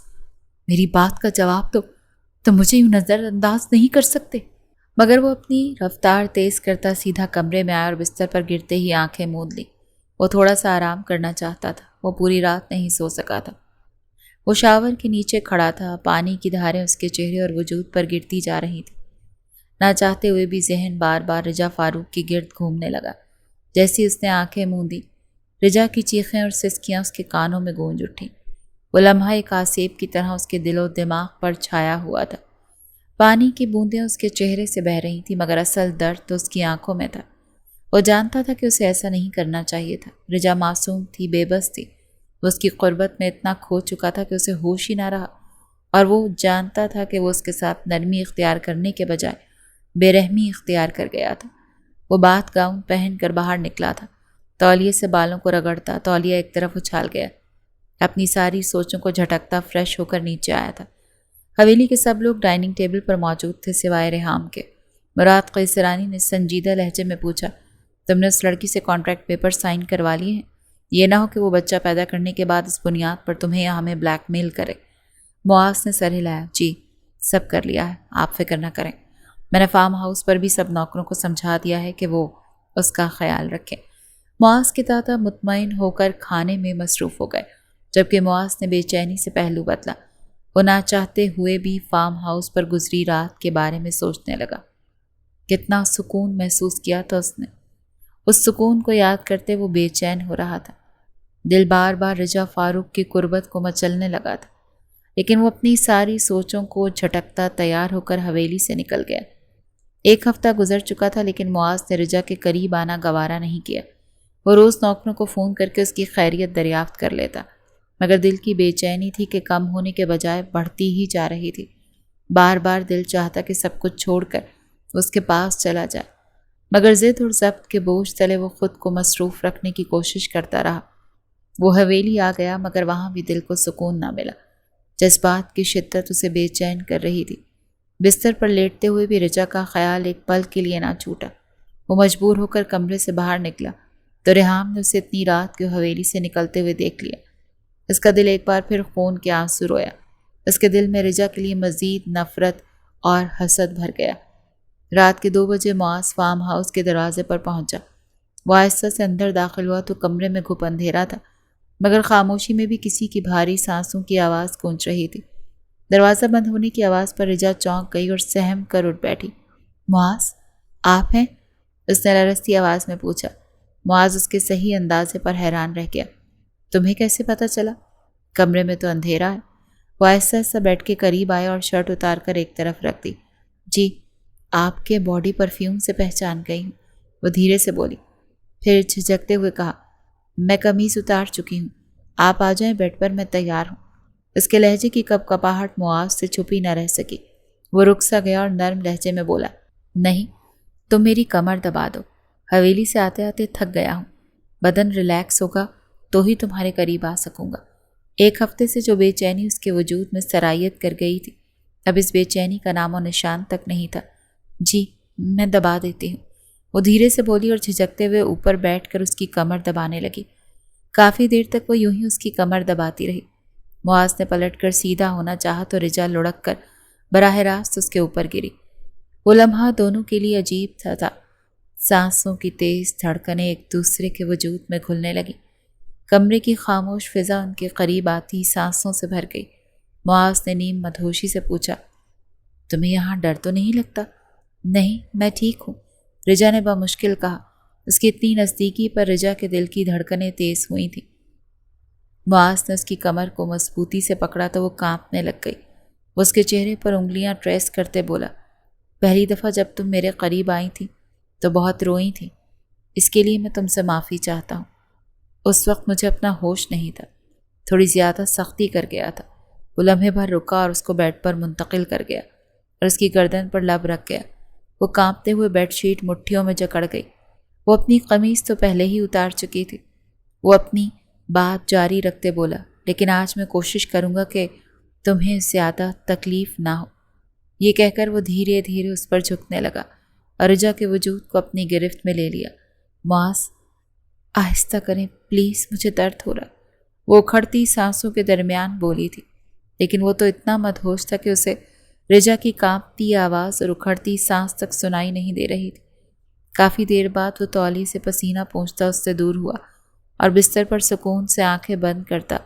میری بات کا جواب دو، تم مجھے یوں نظر انداز نہیں کر سکتے۔ مگر وہ اپنی رفتار تیز کرتا سیدھا کمرے میں آیا اور بستر پر گرتے ہی آنکھیں موند لی۔ وہ تھوڑا سا آرام کرنا چاہتا تھا، وہ پوری رات نہیں سو سکا تھا۔ وہ شاور کے نیچے کھڑا تھا، پانی کی دھاریں اس کے چہرے اور وجود پر گرتی جا رہی تھی۔ نہ چاہتے ہوئے بھی ذہن بار بار رجا فاروق کی گرد گھومنے لگا۔ جیسی اس نے آنکھیں موندی، رجا کی چیخیں اور سسکیاں اس کے کانوں میں گونج اٹھیں۔ وہ لمحہ ایک آسیب کی طرح اس کے دل و دماغ پر چھایا ہوا تھا۔ پانی کی بوندیں اس کے چہرے سے بہہ رہی تھیں، مگر اصل درد تو اس کی آنکھوں میں تھا۔ وہ جانتا تھا کہ اسے ایسا نہیں کرنا چاہیے تھا۔ رجا معصوم تھی، بے بس تھی۔ وہ اس کی قربت میں اتنا کھو چکا تھا کہ اسے ہوش ہی نہ رہا، اور وہ جانتا تھا کہ وہ اس کے ساتھ نرمی اختیار کرنے کے بجائے بے رحمی اختیار کر گیا تھا۔ وہ بات گاؤن پہن کر باہر نکلا تھا، تولیے سے بالوں کو رگڑتا، تولیہ ایک طرف اچھال گیا، اپنی ساری سوچوں کو جھٹکتا فریش ہو کر نیچے آیا تھا۔ حویلی کے سب لوگ ڈائننگ ٹیبل پر موجود تھے سوائے ریحام کے۔ مراد قیصرانی نے سنجیدہ لہجے میں پوچھا، تم نے اس لڑکی سے کانٹریکٹ پیپر سائن کروا لیے ہیں؟ یہ نہ ہو کہ وہ بچہ پیدا کرنے کے بعد اس بنیاد پر تمہیں یا ہمیں بلیک میل کرے۔ معاذ نے سر ہلایا، جی سب کر لیا ہے، آپ فکر نہ کریں۔ میں نے فارم ہاؤس پر بھی سب نوکروں کو سمجھا دیا ہے کہ وہ اس کا خیال رکھیں۔ معاذ کے دادا مطمئن ہو کر کھانے میں مصروف ہو گئے، جبکہ معاذ نے بے چینی سے پہلو بدلا۔ وہ نہ چاہتے ہوئے بھی فارم ہاؤس پر گزری رات کے بارے میں سوچنے لگا۔ کتنا سکون محسوس کیا تھا اس نے۔ اس سکون کو یاد کرتے وہ بے چین ہو رہا تھا۔ دل بار بار رجا فاروق کی قربت کو مچلنے لگا تھا، لیکن وہ اپنی ساری سوچوں کو جھٹکتا تیار ہو کر حویلی سے نکل گیا۔ ایک ہفتہ گزر چکا تھا، لیکن معاذ نے رجا کے قریب آنا گوارا نہیں کیا۔ وہ روز نوکروں کو فون کر کے اس کی خیریت دریافت کر لیتا، مگر دل کی بے چینی تھی کہ کم ہونے کے بجائے بڑھتی ہی جا رہی تھی۔ بار بار دل چاہتا کہ سب کچھ چھوڑ کر اس کے پاس چلا جائے، مگر ضد اور ضبط کے بوجھ تلے وہ خود کو مصروف رکھنے کی کوشش کرتا رہا۔ وہ حویلی آ گیا، مگر وہاں بھی دل کو سکون نہ ملا۔ جذبات کی شدت اسے بے چین کر رہی تھی۔ بستر پر لیٹتے ہوئے بھی رجا کا خیال ایک پل کے لیے نہ چھوٹا۔ وہ مجبور ہو کر کمرے سے باہر نکلا تو ریحام نے اسے اتنی رات کو حویلی سے نکلتے ہوئے دیکھ لیا۔ اس کا دل ایک بار پھر خون کے آنسو رویا۔ اس کے دل میں رجا کے لیے مزید نفرت اور حسد بھر گیا۔ رات کے 2 بجے معاذ فارم ہاؤس کے دروازے پر پہنچا۔ وہ آہستہ سے اندر داخل ہوا تو کمرے میں گھپ اندھیرا تھا، مگر خاموشی میں بھی کسی کی بھاری سانسوں کی آواز گونج رہی تھی۔ دروازہ بند ہونے کی آواز پر رجا چونک گئی اور سہم کر اٹھ بیٹھی۔ معاذ آپ ہیں؟ اس نے لرزتی آواز میں پوچھا۔ معاذ اس کے صحیح اندازے پر حیران رہ گیا۔ تمہیں کیسے پتہ چلا؟ کمرے میں تو اندھیرا ہے۔ وہ آہستہ آہستہ بیٹھ کے قریب آیا اور شرٹ اتار کر ایک طرف رکھ دی۔ جی آپ کے باڈی پرفیوم سے پہچان گئی ہوں، وہ دھیرے سے بولی۔ پھر جھجکتے ہوئے کہا، میں قمیص اتار چکی ہوں، آپ آ جائیں بیڈ پر، میں تیار ہوں۔ اس کے لہجے کی کپ کپاہٹ معاذ سے چھپی نہ رہ سکی۔ وہ رک سا گیا اور نرم لہجے میں بولا، نہیں تم میری کمر دبا دو، حویلی سے آتے آتے تھک گیا ہوں، بدن ریلیکس ہوگا تو ہی تمہارے قریب آ سکوں گا۔ ایک ہفتے سے جو بے چینی اس کے وجود میں سرایت کر گئی تھی، اب اس بے چینی کا نام و نشان تک نہیں تھا۔ جی میں دبا دیتی ہوں، وہ دھیرے سے بولی اور جھجکتے ہوئے اوپر بیٹھ کر اس کی کمر دبانے لگی۔ کافی دیر تک وہ یوں ہی اس کی کمر دباتی رہی۔ معاذ نے پلٹ کر سیدھا ہونا چاہا تو رجا لڑک کر براہ راست اس کے اوپر گری۔ وہ لمحہ دونوں کے لیے عجیب تھا۔ سانسوں کی تیز دھڑکنیں ایک دوسرے کے وجود میں گھلنے لگی۔ کمرے کی خاموش فضا ان کے قریب آتی سانسوں سے بھر گئی۔ معاذ نے نیم مدہوشی سے پوچھا، تمہیں یہاں ڈر تو نہیں لگتا؟ نہیں میں ٹھیک ہوں، رجا نے بمشکل کہا۔ اس کی اتنی نزدیکی پر رجا کے دل کی دھڑکنیں تیز ہوئی تھیں۔ معاذ نے اس کی کمر کو مضبوطی سے پکڑا تو وہ کانپنے لگ گئی۔ وہ اس کے چہرے پر انگلیاں ٹریس کرتے بولا، پہلی دفعہ جب تم میرے قریب آئی تھی تو بہت روئی تھی، اس کے لیے میں تم سے معافی چاہتا ہوں۔ اس وقت مجھے اپنا ہوش نہیں تھا، تھوڑی زیادہ سختی کر گیا تھا۔ وہ لمحے بھر رکا اور اس کو بیڈ پر منتقل کر گیا اور اس کی گردن پر لب رکھ گیا۔ وہ کانپتے ہوئے بیڈ شیٹ مٹھیوں میں جکڑ گئی۔ وہ اپنی قمیص تو پہلے ہی اتار چکی تھی۔ وہ اپنی بات جاری رکھتے بولا، لیکن آج میں کوشش کروں گا کہ تمہیں زیادہ تکلیف نہ ہو۔ یہ کہہ کر وہ دھیرے دھیرے اس پر جھکنے لگا۔ اور رجا کے وجود کو اپنی گرفت میں لے لیا۔ معاذ، آہستہ کریں پلیز، مجھے درد ہو رہا۔ وہ اکھڑتی سانسوں کے درمیان بولی تھی، لیکن وہ تو اتنا مدہوش تھا کہ اسے رجا کی کانپتی آواز اور اکھڑتی سانس تک سنائی نہیں دے رہی تھی۔ کافی دیر بعد وہ تولی سے پسینہ پونچھتا اس سے دور ہوا اور بستر پر سکون سے آنکھیں بند کرتا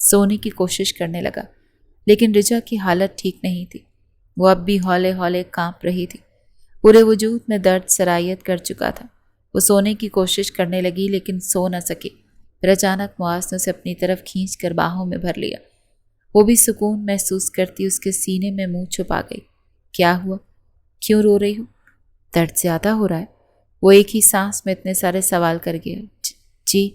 سونے کی کوشش کرنے لگا، لیکن رجا کی حالت ٹھیک نہیں تھی۔ وہ اب بھی ہولے ہولے کانپ رہی تھی، پورے وجود میں درد سرایت کر چکا تھا۔ وہ سونے کی کوشش کرنے لگی لیکن سو نہ سکی۔ پھر اچانک معاذ نے اسے اپنی طرف کھینچ کر باہوں میں بھر لیا۔ وہ بھی سکون محسوس کرتی اس کے سینے میں منہ چھپا گئی۔ کیا ہوا؟ کیوں رو رہی ہو؟ درد زیادہ ہو رہا ہے؟ وہ ایک ہی سانس میں اتنے سارے سوال کر گیا۔ جی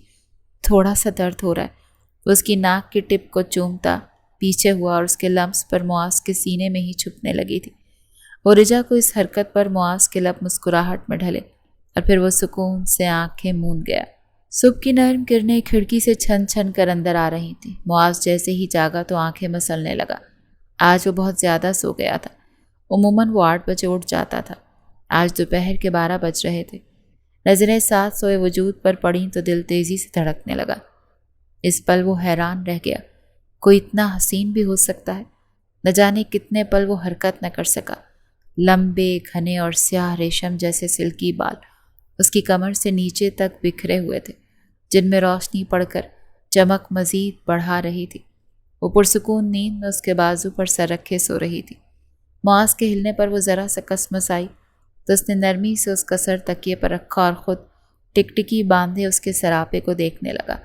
تھوڑا سا درد ہو رہا ہے۔ وہ اس کی ناک کی ٹپ کو چومتا پیچھے ہوا اور اس کے لمس پر معاذ کے سینے میں ہی چھپنے لگی تھی۔ اور رجا کو اس حرکت پر معاذ کے لب مسکراہٹ میں ڈھلے اور پھر وہ سکون سے آنکھیں موند گیا۔ صبح کی نرم کرنیں کھڑکی سے چھن چھن کر اندر آ رہی تھیں۔ معاذ جیسے ہی جاگا تو آنکھیں مسلنے لگا۔ آج وہ بہت زیادہ سو گیا تھا۔ عموماً وہ 8 بجے اٹھ جاتا تھا، آج دوپہر کے 12 بج رہے تھے۔ نظریں ساتھ سوئے وجود پر پڑیں تو دل تیزی سے دھڑکنے لگا۔ اس پل وہ حیران رہ گیا، کوئی اتنا حسین بھی ہو سکتا ہے؟ نہ جانے کتنے پل وہ حرکت نہ کر سکا۔ لمبے گھنے اور سیاہ ریشم جیسے سلکی بال اس کی کمر سے نیچے تک بکھرے ہوئے تھے، جن میں روشنی پڑ کر چمک مزید بڑھا رہی تھی۔ وہ پرسکون نیند میں اس کے بازو پر سر رکھے سو رہی تھی۔ معاذ کے ہلنے پر وہ ذرا سا کسمس آئی تو اس نے نرمی سے اس کا سر تکیے پر رکھا اور خود ٹکٹکی باندھے اس کے سراپے کو دیکھنے لگا۔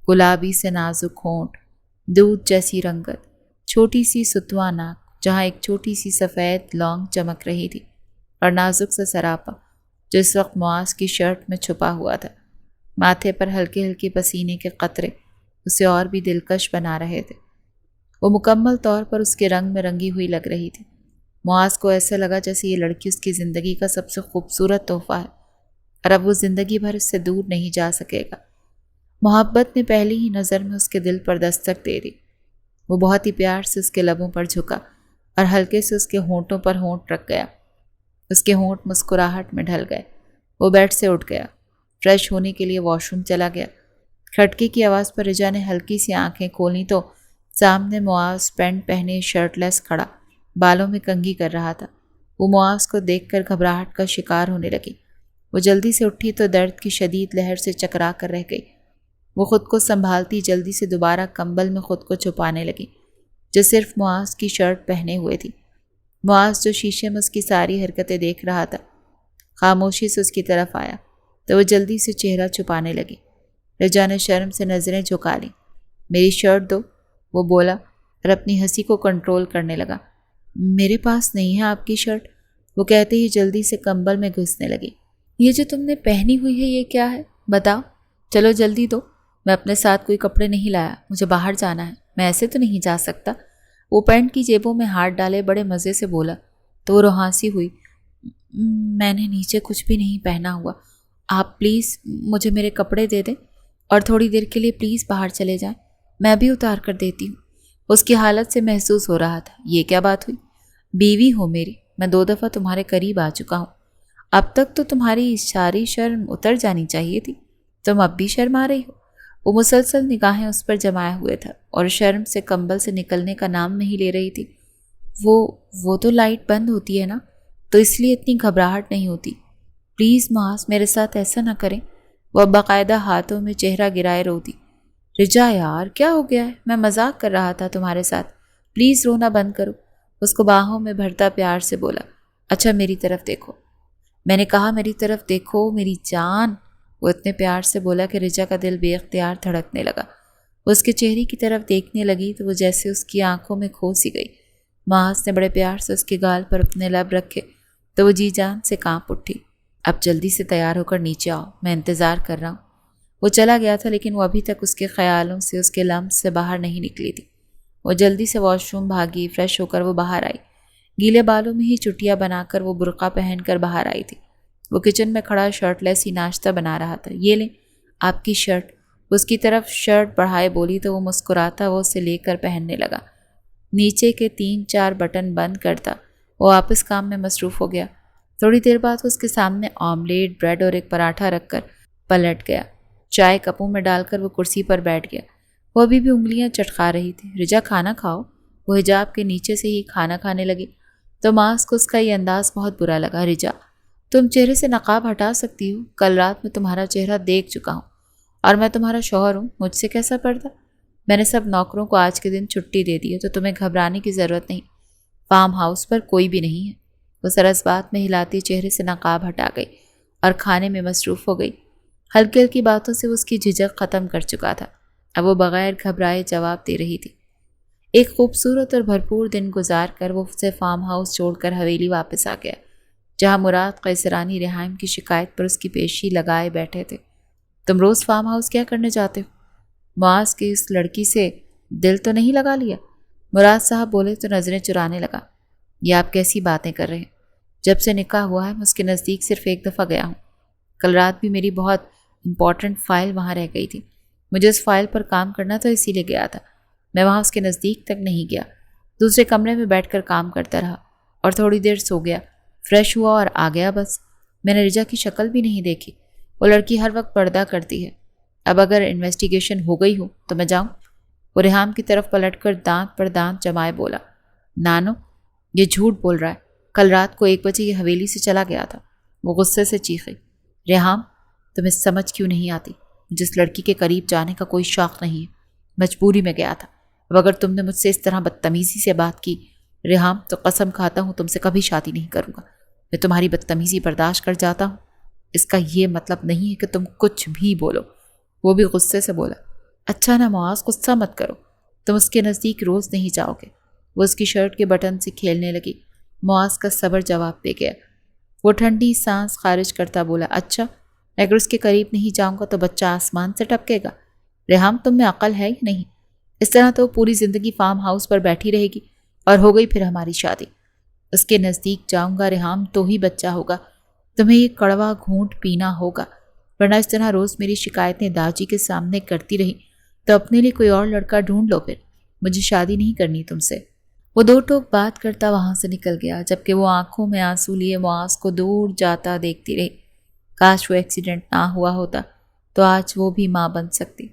گلابی سے نازک ہونٹ، دودھ جیسی رنگت، چھوٹی سی ستوا ناک جہاں ایک چھوٹی سی سفید لونگ چمک رہی تھی، اور نازک سا سراپا جو اس وقت معاذ کی شرٹ میں چھپا ہوا تھا۔ ماتھے پر ہلکے ہلکے پسینے کے قطرے اسے اور بھی دلکش بنا رہے تھے۔ وہ مکمل طور پر اس کے رنگ میں رنگی ہوئی لگ رہی تھی۔ معاذ کو ایسا لگا جیسے یہ لڑکی اس کی زندگی کا سب سے خوبصورت تحفہ ہے اور اب وہ زندگی بھر اس سے دور نہیں جا سکے گا۔ محبت نے پہلی ہی نظر میں اس کے دل پر دستک دے دی۔ وہ بہت ہی پیار سے اس کے لبوں پر جھکا اور ہلکے سے اس کے ہونٹوں پر ہونٹ رکھ گیا۔ اس کے ہونٹ مسکراہٹ میں ڈھل گئے۔ وہ بیڈ سے اٹھ گیا، فریش ہونے کے لیے واش روم چلا گیا۔ کھٹکے کی آواز پر رجا نے ہلکی سی آنکھیں کھولیں تو سامنے معاذ پینٹ پہنے شرٹ لیس کھڑا بالوں میں کنگھی کر رہا تھا۔ وہ معاذ کو دیکھ کر گھبراہٹ کا شکار ہونے لگی۔ وہ جلدی سے اٹھی تو درد کی شدید لہر سے چکرا کر رہ گئی۔ وہ خود کو سنبھالتی جلدی سے دوبارہ کمبل میں خود کو چھپانے لگی جو صرف معاذ کی شرٹ پہنے ہوئے تھی۔ معاذ جو شیشے میں اس کی ساری حرکتیں دیکھ رہا تھا، خاموشی سے اس کی طرف آیا تو وہ جلدی سے چہرہ چھپانے لگی۔ رجا نے شرم سے نظریں جھکا لیں۔ میری شرٹ دو، وہ بولا اور اپنی ہنسی کو کنٹرول کرنے لگا۔ میرے پاس نہیں ہے آپ کی شرٹ، وہ کہتے ہی جلدی سے کمبل میں گھسنے لگی۔ یہ جو تم نے پہنی ہوئی ہے یہ کیا ہے؟ بتاؤ، چلو جلدی دو۔ میں اپنے ساتھ کوئی کپڑے نہیں لایا، مجھے باہر جانا ہے، میں ایسے تو نہیں جا سکتا۔ وہ پینٹ کی جیبوں میں ہاتھ ڈالے بڑے مزے سے بولا تو وہ روحانسی ہوئی۔ میں نے نیچے کچھ بھی نہیں پہنا ہوا، آپ پلیز مجھے میرے کپڑے دے دیں اور تھوڑی دیر کے لیے پلیز باہر چلے جائیں، میں بھی اتار کر دیتی ہوں۔ اس کی حالت سے محسوس ہو رہا تھا یہ کیا بات ہوئی؟ بیوی ہو میری، میں 2 دفعہ تمہارے قریب آ چکا ہوں، اب تک تو تمہاری ساری شرم اتر جانی چاہیے تھی، تم اب بھی شرما رہی ہو۔ وہ مسلسل نگاہیں اس پر جمائے ہوئے تھا اور شرم سے کمبل سے نکلنے کا نام نہیں لے رہی تھی۔ وہ تو لائٹ بند ہوتی ہے نا، تو اس لیے اتنی گھبراہٹ نہیں ہوتی۔ پلیز معاذ میرے ساتھ ایسا نہ کریں۔ وہ باقاعدہ ہاتھوں میں چہرہ گرائے روتی۔ رجا یار کیا ہو گیا ہے؟ میں مذاق کر رہا تھا تمہارے ساتھ، پلیز رونا بند کرو۔ اس کو باہوں میں بھرتا پیار سے بولا۔ اچھا میری طرف دیکھو، میں نے کہا میری طرف دیکھو میری جان، وہ اتنے پیار سے بولا کہ رجا کا دل بے اختیار دھڑکنے لگا۔ وہ اس کے چہرے کی طرف دیکھنے لگی تو وہ جیسے اس کی آنکھوں میں کھو سی گئی۔ معاذ نے بڑے پیار سے اس کے گال پر اپنے لب رکھے تو وہ جی جان سے کانپ اٹھی۔ اب جلدی سے تیار ہو کر نیچے آؤ، میں انتظار کر رہا ہوں۔ وہ چلا گیا تھا لیکن وہ ابھی تک اس کے خیالوں سے اس کے لمس سے باہر نہیں نکلی تھی۔ وہ جلدی سے واش روم بھاگی، فریش ہو کر وہ باہر آئی۔ گیلے بالوں میں ہی چٹیاں بنا کر وہ برقع پہن کر باہر آئی تھی۔ وہ کچن میں کھڑا شرٹ لیس ہی ناشتہ بنا رہا تھا۔ یہ لیں آپ کی شرٹ، اس کی طرف شرٹ بڑھائے بولی تو وہ مسکراتا وہ اسے لے کر پہننے لگا۔ نیچے کے 3-4 بٹن بند کرتا وہ واپس کام میں مصروف ہو گیا۔ تھوڑی دیر بعد وہ اس کے سامنے آملیٹ، بریڈ اور ایک پراٹھا رکھ کر پلٹ گیا۔ چائے کپوں میں ڈال کر وہ کرسی پر بیٹھ گیا۔ وہ ابھی بھی انگلیاں چٹکا رہی تھی۔ رجا کھانا کھاؤ۔ وہ حجاب کے نیچے سے ہی کھانا کھانے لگی تو معاذ کو اس کا یہ انداز بہت برا لگا۔ رجا، تم چہرے سے نقاب ہٹا سکتی ہو؟ کل رات میں تمہارا چہرہ دیکھ چکا ہوں اور میں تمہارا شوہر ہوں، مجھ سے کیسا پردہ؟ میں نے سب نوکروں کو آج کے دن چھٹی دے دی ہے تو تمہیں گھبرانے کی ضرورت نہیں۔ فارم ہاؤس پر کوئی بھی نہیں ہے۔ وہ سرس بات میں ہلاتی چہرے سے نقاب ہٹا گئی اور کھانے میں مصروف ہو گئی۔ ہلکی ہلکی باتوں سے اس کی جھجک ختم کر چکا تھا۔ اب وہ بغیر گھبرائے جواب دے رہی تھی۔ ایک خوبصورت اور بھرپور دن گزار کر وہ اسے فارم ہاؤس چھوڑ کر حویلی واپس آ گیا، جہاں مراد قیصرانی ریحام کی شکایت پر اس کی پیشی لگائے بیٹھے تھے۔ تم روز فارم ہاؤس کیا کرنے جاتے ہو؟ معاذ کی اس لڑکی سے دل تو نہیں لگا لیا؟ مراد صاحب بولے تو نظریں چرانے لگا۔ یہ آپ کیسی باتیں کر رہے ہیں؟ جب سے نکاح ہوا ہے میں اس کے نزدیک صرف ایک دفعہ گیا ہوں۔ کل رات بھی میری بہت امپورٹنٹ فائل وہاں رہ گئی تھی۔ مجھے اس فائل پر کام کرنا تو اسی لیے گیا تھا۔ میں وہاں اس کے نزدیک تک نہیں گیا، دوسرے کمرے میں بیٹھ کر کام کرتا رہا اور تھوڑی دیر سو گیا، فریش ہوا اور آ گیا بس۔ میں نے رجا کی شکل بھی نہیں دیکھی۔ وہ لڑکی ہر وقت پردہ کرتی ہے۔ اب اگر انویسٹیگیشن ہو گئی ہو تو میں جاؤں؟ وہ ریحام کی طرف پلٹ کر دانت پر دانت جمائے بولا۔ نانو، یہ جھوٹ بول رہا ہے۔ کل رات کو 1 بجے یہ حویلی سے چلا گیا تھا۔ وہ غصے سے چیخی۔ ریحام، تمہیں سمجھ کیوں نہیں آتی؟ جس لڑکی کے قریب جانے کا کوئی شوق نہیں ہے، مجبوری میں گیا تھا۔ اب اگر تم نے مجھ سے اس طرح بدتمیزی سے بات کی ریحام، تو قسم کھاتا ہوں تم سے کبھی شادی نہیں کروں گا۔ میں تمہاری بدتمیزی برداشت کر جاتا ہوں، اس کا یہ مطلب نہیں ہے کہ تم کچھ بھی بولو۔ وہ بھی غصے سے بولا۔ اچھا نا معاذ، غصہ مت کرو، تم اس کے نزدیک روز نہیں جاؤ گے۔ وہ اس کی شرٹ کے بٹن سے کھیلنے لگی۔ معاذ کا صبر جواب دے گیا۔ وہ ٹھنڈی سانس خارج کرتا بولا، اچھا، اگر اس کے قریب نہیں جاؤں گا تو بچہ آسمان سے ٹپکے گا؟ ریحام، تم میں عقل ہے یا نہیں؟ اس طرح تو پوری زندگی فارم ہاؤس پر بیٹھی رہے گی اور ہو گئی پھر ہماری شادی۔ اس کے نزدیک جاؤں گا ریحام تو ہی بچہ ہوگا، تمہیں یہ کڑوا گھونٹ پینا ہوگا، ورنہ اس طرح روز میری شکایتیں داجی کے سامنے کرتی رہی تو اپنے لیے کوئی اور لڑکا ڈھونڈ لو، پھر مجھے شادی نہیں کرنی تم سے۔ وہ 2 ٹوک بات کرتا وہاں سے نکل گیا، جبکہ وہ آنکھوں میں آنسو لیے معاذ کو دور جاتا دیکھتی رہی۔ کاش وہ ایکسیڈنٹ نہ ہوا ہوتا تو آج وہ بھی ماں بن سکتی،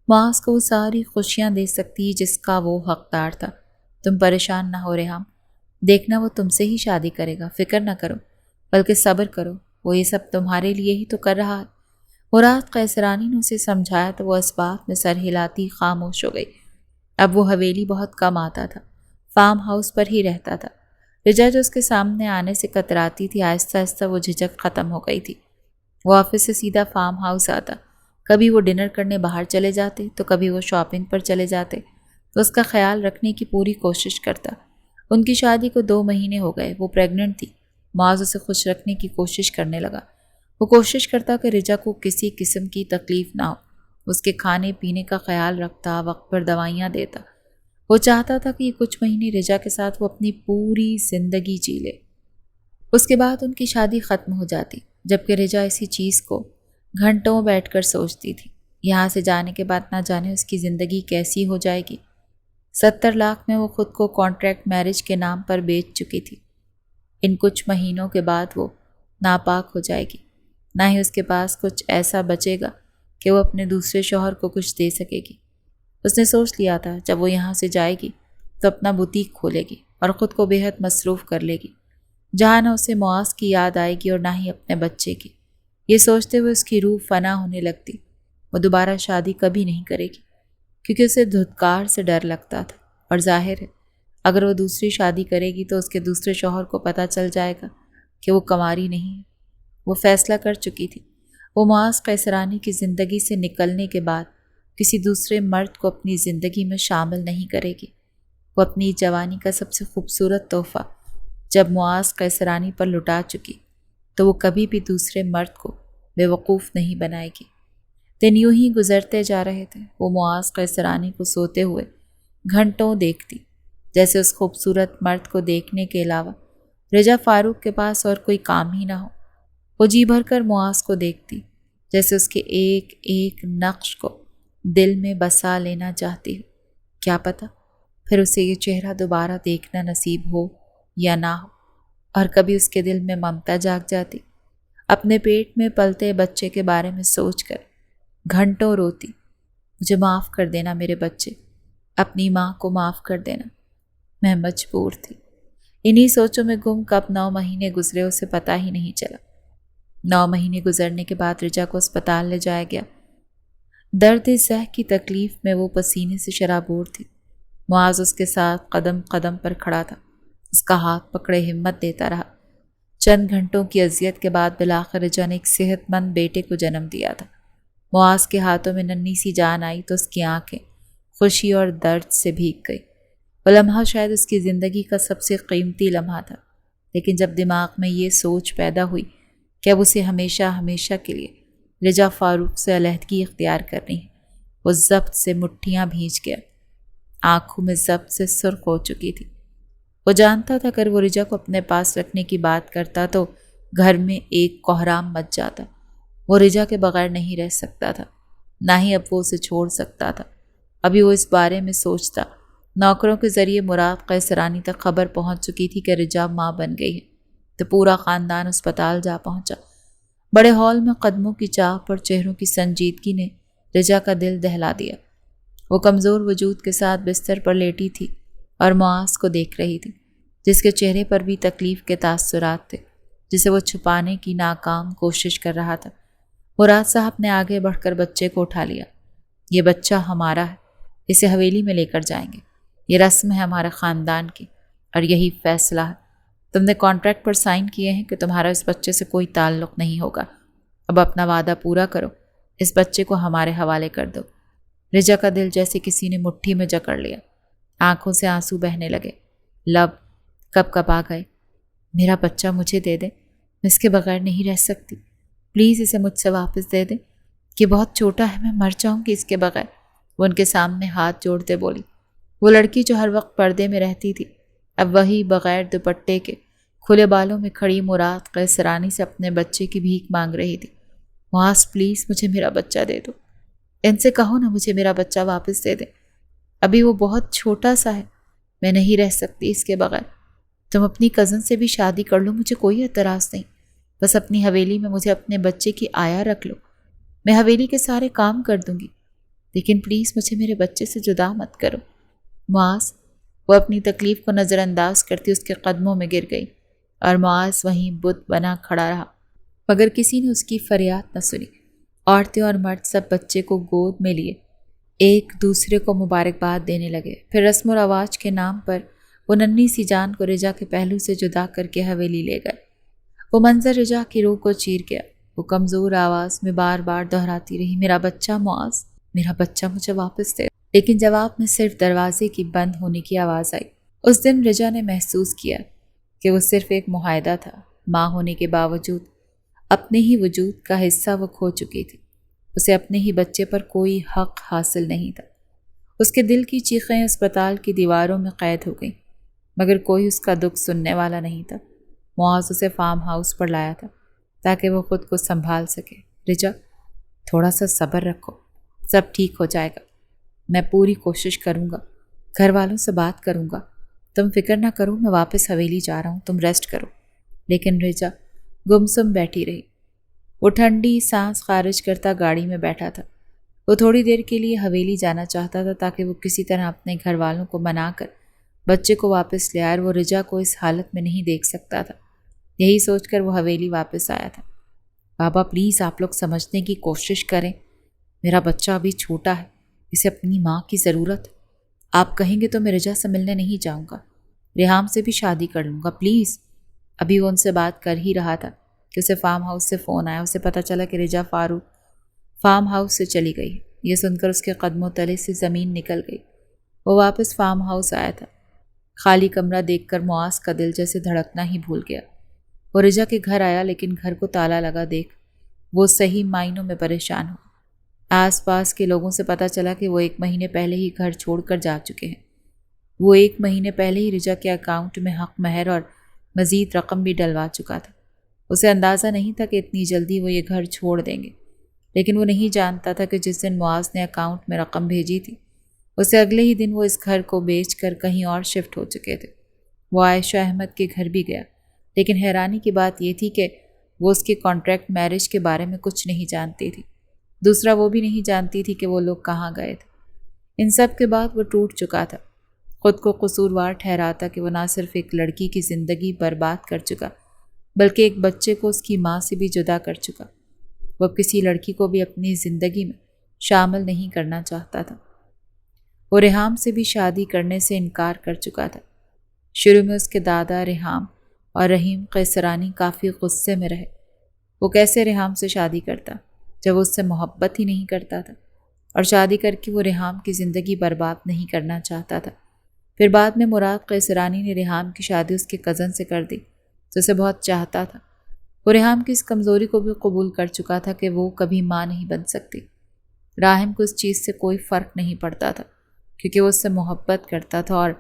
معاذ کو وہ ساری خوشیاں دے سکتی جس کا وہ حقدار تھا۔ تم پریشان نہ ہو ریحام، دیکھنا وہ تم سے ہی شادی کرے گا، فکر نہ کرو، بلکہ صبر کرو، وہ یہ سب تمہارے لیے ہی تو کر رہا ہے۔ مراد قیصرانی نے اسے سمجھایا تو وہ اس بات میں سر ہلاتی خاموش ہو گئی۔ اب وہ حویلی بہت کم آتا تھا، فارم ہاؤس پر ہی رہتا تھا۔ رجا جو اس کے سامنے آنے سے کتراتی تھی، آہستہ آہستہ وہ جھجک ختم ہو گئی تھی۔ وہ آفس سے سیدھا فارم ہاؤس آتا، کبھی وہ ڈنر کرنے باہر چلے جاتے تو کبھی وہ شاپنگ پر چلے جاتے تو اس کا خیال رکھنے کی پوری کوشش کرتا۔ ان کی شادی کو 2 مہینے ہو گئے، وہ پریگننٹ تھی۔ معاذ اسے خوش رکھنے کی کوشش کرنے لگا۔ وہ کوشش کرتا کہ رجا کو کسی قسم کی تکلیف نہ ہو، اس کے کھانے پینے کا خیال رکھتا، وقت پر دوائیاں دیتا۔ وہ چاہتا تھا کہ یہ کچھ مہینے رجا کے ساتھ وہ اپنی پوری زندگی جی لے، اس کے بعد ان کی شادی ختم ہو جاتی، جبکہ رجا اسی چیز کو گھنٹوں بیٹھ کر سوچتی تھی۔ یہاں سے جانے کے بعد نہ جانے اس کی زندگی کیسی ہو جائے گی۔ 70 لاکھ میں وہ خود کو کانٹریکٹ میرج کے نام پر بیچ چکی تھی۔ ان کچھ مہینوں کے بعد وہ ناپاک ہو جائے گی، نہ ہی اس کے پاس کچھ ایسا بچے گا کہ وہ اپنے دوسرے شوہر کو کچھ دے سکے گی۔ اس نے سوچ لیا تھا جب وہ یہاں سے جائے گی تو اپنا بوتیک کھولے گی اور خود کو بے حد مصروف کر لے گی، جہاں نہ اسے معاذ کی یاد آئے گی اور نہ ہی اپنے بچے کی۔ یہ سوچتے ہوئے اس کی روح فنا ہونے لگتی۔ وہ دوبارہ شادی کبھی نہیں کرے گی، کیونکہ اسے دھتکار سے ڈر لگتا تھا، اور ظاہر ہے اگر وہ دوسری شادی کرے گی تو اس کے دوسرے شوہر کو پتہ چل جائے گا کہ وہ کنواری نہیں ہے۔ وہ فیصلہ کر چکی تھی، وہ معاذ قیصرانی کی زندگی سے نکلنے کے بعد کسی دوسرے مرد کو اپنی زندگی میں شامل نہیں کرے گی۔ وہ اپنی جوانی کا سب سے خوبصورت تحفہ جب معاذ قیصرانی پر لٹا چکی تو وہ کبھی بھی دوسرے مرد کو بے وقوف نہیں بنائے گی۔ دن یوں ہی گزرتے جا رہے تھے۔ وہ معاذ قیصرانی کو سوتے ہوئے گھنٹوں دیکھتی، جیسے اس خوبصورت مرد کو دیکھنے کے علاوہ رجا فاروق کے پاس اور کوئی کام ہی نہ ہو۔ وہ جی بھر کر معاذ کو دیکھتی، جیسے اس کے ایک ایک نقش کو دل میں بسا لینا چاہتی ہو۔ کیا پتہ پھر اسے یہ چہرہ دوبارہ دیکھنا نصیب ہو یا نہ ہو۔ اور کبھی اس کے دل میں ممتا جاگ جاتی، اپنے پیٹ میں پلتے بچے کے بارے میں سوچ کر گھنٹوں روتی، مجھے معاف کر دینا میرے بچے، اپنی ماں کو معاف کر دینا۔ میں مجبور تھی۔ انہی سوچوں میں گم کب 9 مہینے گزرے اسے پتہ ہی نہیں چلا۔ 9 مہینے گزرنے کے بعد رجا کو اسپتال لے جایا گیا۔ درد زہ کی تکلیف میں وہ پسینے سے شرابور تھی۔ معاذ اس کے ساتھ قدم قدم پر کھڑا تھا، اس کا ہاتھ پکڑے ہمت دیتا رہا۔ چند گھنٹوں کی اذیت کے بعد بالآخر رجا نے ایک صحت مند بیٹے کو جنم دیا تھا۔ معاذ کے ہاتھوں میں ننھی سی جان آئی تو اس کی آنکھیں خوشی اور درد سے بھیگ گئی۔ وہ لمحہ شاید اس کی زندگی کا سب سے قیمتی لمحہ تھا، لیکن جب دماغ میں یہ سوچ پیدا ہوئی کہ اب اسے ہمیشہ ہمیشہ کے لیے رجا فاروق سے علیحدگی اختیار کرنی ہے، وہ ضبط سے مٹھیاں بھیج گیا۔ آنکھوں میں ضبط سے سرخ ہو چکی تھی۔ وہ جانتا تھا اگر وہ رجا کو اپنے پاس رکھنے کی بات کرتا تو گھر میں ایک کوہرام مچ جاتا۔ وہ رجا کے بغیر نہیں رہ سکتا تھا، نہ ہی اب وہ اسے چھوڑ سکتا تھا۔ ابھی وہ اس بارے میں سوچتا، نوکروں کے ذریعے مراد قیصرانی تک خبر پہنچ چکی تھی کہ رجا ماں بن گئی ہے، تو پورا خاندان اسپتال جا پہنچا۔ بڑے ہال میں قدموں کی چاپ اور چہروں کی سنجیدگی نے رجا کا دل دہلا دیا۔ وہ کمزور وجود کے ساتھ بستر پر لیٹی تھی اور معاذ کو دیکھ رہی تھی، جس کے چہرے پر بھی تکلیف کے تاثرات تھے، جسے وہ چھپانے کی ناکام کوشش کر رہا تھا۔ مراد صاحب نے آگے بڑھ کر بچے کو اٹھا لیا۔ یہ بچہ ہمارا ہے، اسے حویلی میں لے کر جائیں گے، یہ رسم ہے ہمارے خاندان کی اور یہی فیصلہ ہے۔ تم نے کانٹریکٹ پر سائن کیے ہیں کہ تمہارا اس بچے سے کوئی تعلق نہیں ہوگا۔ اب اپنا وعدہ پورا کرو، اس بچے کو ہمارے حوالے کر دو۔ رجا کا دل جیسے کسی نے مٹھی میں جکڑ لیا، آنکھوں سے آنسو بہنے لگے، لب کب کب آ گئے۔ میرا بچہ مجھے دے دے، میں اس کے بغیر نہیں رہ سکتی، پلیز اسے مجھ سے واپس دے دیں، یہ بہت چھوٹا ہے، میں مر جاؤں گی اس کے بغیر۔ وہ ان کے سامنے ہاتھ جوڑتے بولی۔ وہ لڑکی جو ہر وقت پردے میں رہتی تھی، اب وہی بغیر دوپٹے کے کھلے بالوں میں کھڑی مراد قیصرانی سے اپنے بچے کی بھیک مانگ رہی تھی۔ معاذ پلیز مجھے میرا بچہ دے دو، ان سے کہو نا مجھے میرا بچہ واپس دے دیں، ابھی وہ بہت چھوٹا سا ہے، میں نہیں رہ سکتی اس کے بغیر۔ تم اپنی کزن سے بھی شادی کر لو، مجھے کوئی اعتراض نہیں، بس اپنی حویلی میں مجھے اپنے بچے کی آیا رکھ لو، میں حویلی کے سارے کام کر دوں گی، لیکن پلیز مجھے میرے بچے سے جدا مت کرو۔ معاذ، وہ اپنی تکلیف کو نظر انداز کرتی اس کے قدموں میں گر گئی اور معاذ وہیں بت بنا کھڑا رہا، مگر کسی نے اس کی فریاد نہ سنی۔ عورتیں اور مرد سب بچے کو گود میں لیے ایک دوسرے کو مبارکباد دینے لگے۔ پھر رسم و رواج کے نام پر وہ ننھی سی جان کو رجا کے پہلو سے جدا کر کے حویلی لے گئے۔ وہ منظر رجا کی روح کو چیر گیا۔ وہ کمزور آواز میں بار بار دہراتی رہی، میرا بچہ معاذ، میرا بچہ مجھے واپس دے۔ لیکن جواب میں صرف دروازے کی بند ہونے کی آواز آئی۔ اس دن رجا نے محسوس کیا کہ وہ صرف ایک معاہدہ تھا، ماں ہونے کے باوجود اپنے ہی وجود کا حصہ وہ کھو چکی تھی۔ اسے اپنے ہی بچے پر کوئی حق حاصل نہیں تھا۔ اس کے دل کی چیخیں اسپتال کی دیواروں میں قید ہو گئیں، مگر کوئی اس کا دکھ سننے والا نہیں تھا۔ معاذ اسے فارم ہاؤس پر لایا تھا تاکہ وہ خود کو سنبھال سکے۔ رجا، تھوڑا سا صبر رکھو، سب ٹھیک ہو جائے گا، میں پوری کوشش کروں گا، گھر والوں سے بات کروں گا، تم فکر نہ کرو، میں واپس حویلی جا رہا ہوں، تم ریسٹ کرو۔ لیکن رجا گمسم بیٹھی رہی۔ وہ ٹھنڈی سانس خارج کرتا گاڑی میں بیٹھا تھا۔ وہ تھوڑی دیر کے لیے حویلی جانا چاہتا تھا تاکہ وہ کسی طرح اپنے گھر والوں کو منا کر بچے کو واپس لے آئے۔ وہ رجا کو اس حالت میں نہیں دیکھ سکتا تھا۔ یہی سوچ کر وہ حویلی واپس آیا تھا۔ بابا پلیز آپ لوگ سمجھنے کی کوشش کریں، میرا بچہ ابھی چھوٹا ہے، اسے اپنی ماں کی ضرورت ہے۔ آپ کہیں گے تو میں رجا سے ملنے نہیں جاؤں گا، ریحام سے بھی شادی کر لوں گا، پلیز۔ ابھی وہ ان سے بات کر ہی رہا تھا کہ اسے فارم ہاؤس سے فون آیا۔ اسے پتہ چلا کہ رجا فاروق فارم ہاؤس سے چلی گئی۔ یہ سن کر اس کے قدموں تلے سے زمین نکل گئی۔ وہ واپس فارم ہاؤس آیا تھا۔ خالی کمرہ دیکھ کر معاذ کا دل جیسے دھڑکنا ہی بھول گیا۔ وہ رجا کے گھر آیا لیکن گھر کو تالا لگا دیکھ وہ صحیح معنوں میں پریشان ہو۔ آس پاس کے لوگوں سے پتہ چلا کہ وہ 1 مہینے پہلے ہی گھر چھوڑ کر جا چکے ہیں۔ وہ 1 مہینے پہلے ہی رجا کے اکاؤنٹ میں حق مہر اور مزید رقم بھی ڈلوا چکا تھا۔ اسے اندازہ نہیں تھا کہ اتنی جلدی وہ یہ گھر چھوڑ دیں گے، لیکن وہ نہیں جانتا تھا کہ جس دن معاذ نے اکاؤنٹ میں رقم بھیجی تھی، اسے اگلے ہی دن وہ اس گھر کو بیچ کر کہیں اور شفٹ ہو چکے تھے۔ وہ عائشہ احمد کے گھر بھی گیا، لیکن حیرانی کی بات یہ تھی کہ وہ اس کے کانٹریکٹ میرج کے بارے میں کچھ نہیں جانتی تھی۔ دوسرا وہ بھی نہیں جانتی تھی کہ وہ لوگ کہاں گئے تھے۔ ان سب کے بعد وہ ٹوٹ چکا تھا، خود کو قصوروار ٹھہراتا کہ وہ نہ صرف ایک لڑکی کی زندگی برباد کر چکا بلکہ ایک بچے کو اس کی ماں سے بھی جدا کر چکا۔ وہ اب کسی لڑکی کو بھی اپنی زندگی میں شامل نہیں کرنا چاہتا تھا۔ وہ ریحام سے بھی شادی کرنے سے انکار کر چکا تھا۔ شروع میں اس کے دادا ریحام اور رحیم قیصرانی کافی غصے میں رہے۔ وہ کیسے ریحام سے شادی کرتا جب وہ اس سے محبت ہی نہیں کرتا تھا، اور شادی کر کے وہ ریحام کی زندگی برباد نہیں کرنا چاہتا تھا۔ پھر بعد میں مراد قیصرانی نے ریحام کی شادی اس کے کزن سے کر دی جو اسے بہت چاہتا تھا۔ وہ ریحام کی اس کمزوری کو بھی قبول کر چکا تھا کہ وہ کبھی ماں نہیں بن سکتی۔ راحم کو اس چیز سے کوئی فرق نہیں پڑتا تھا کیونکہ وہ اس سے محبت کرتا تھا، اور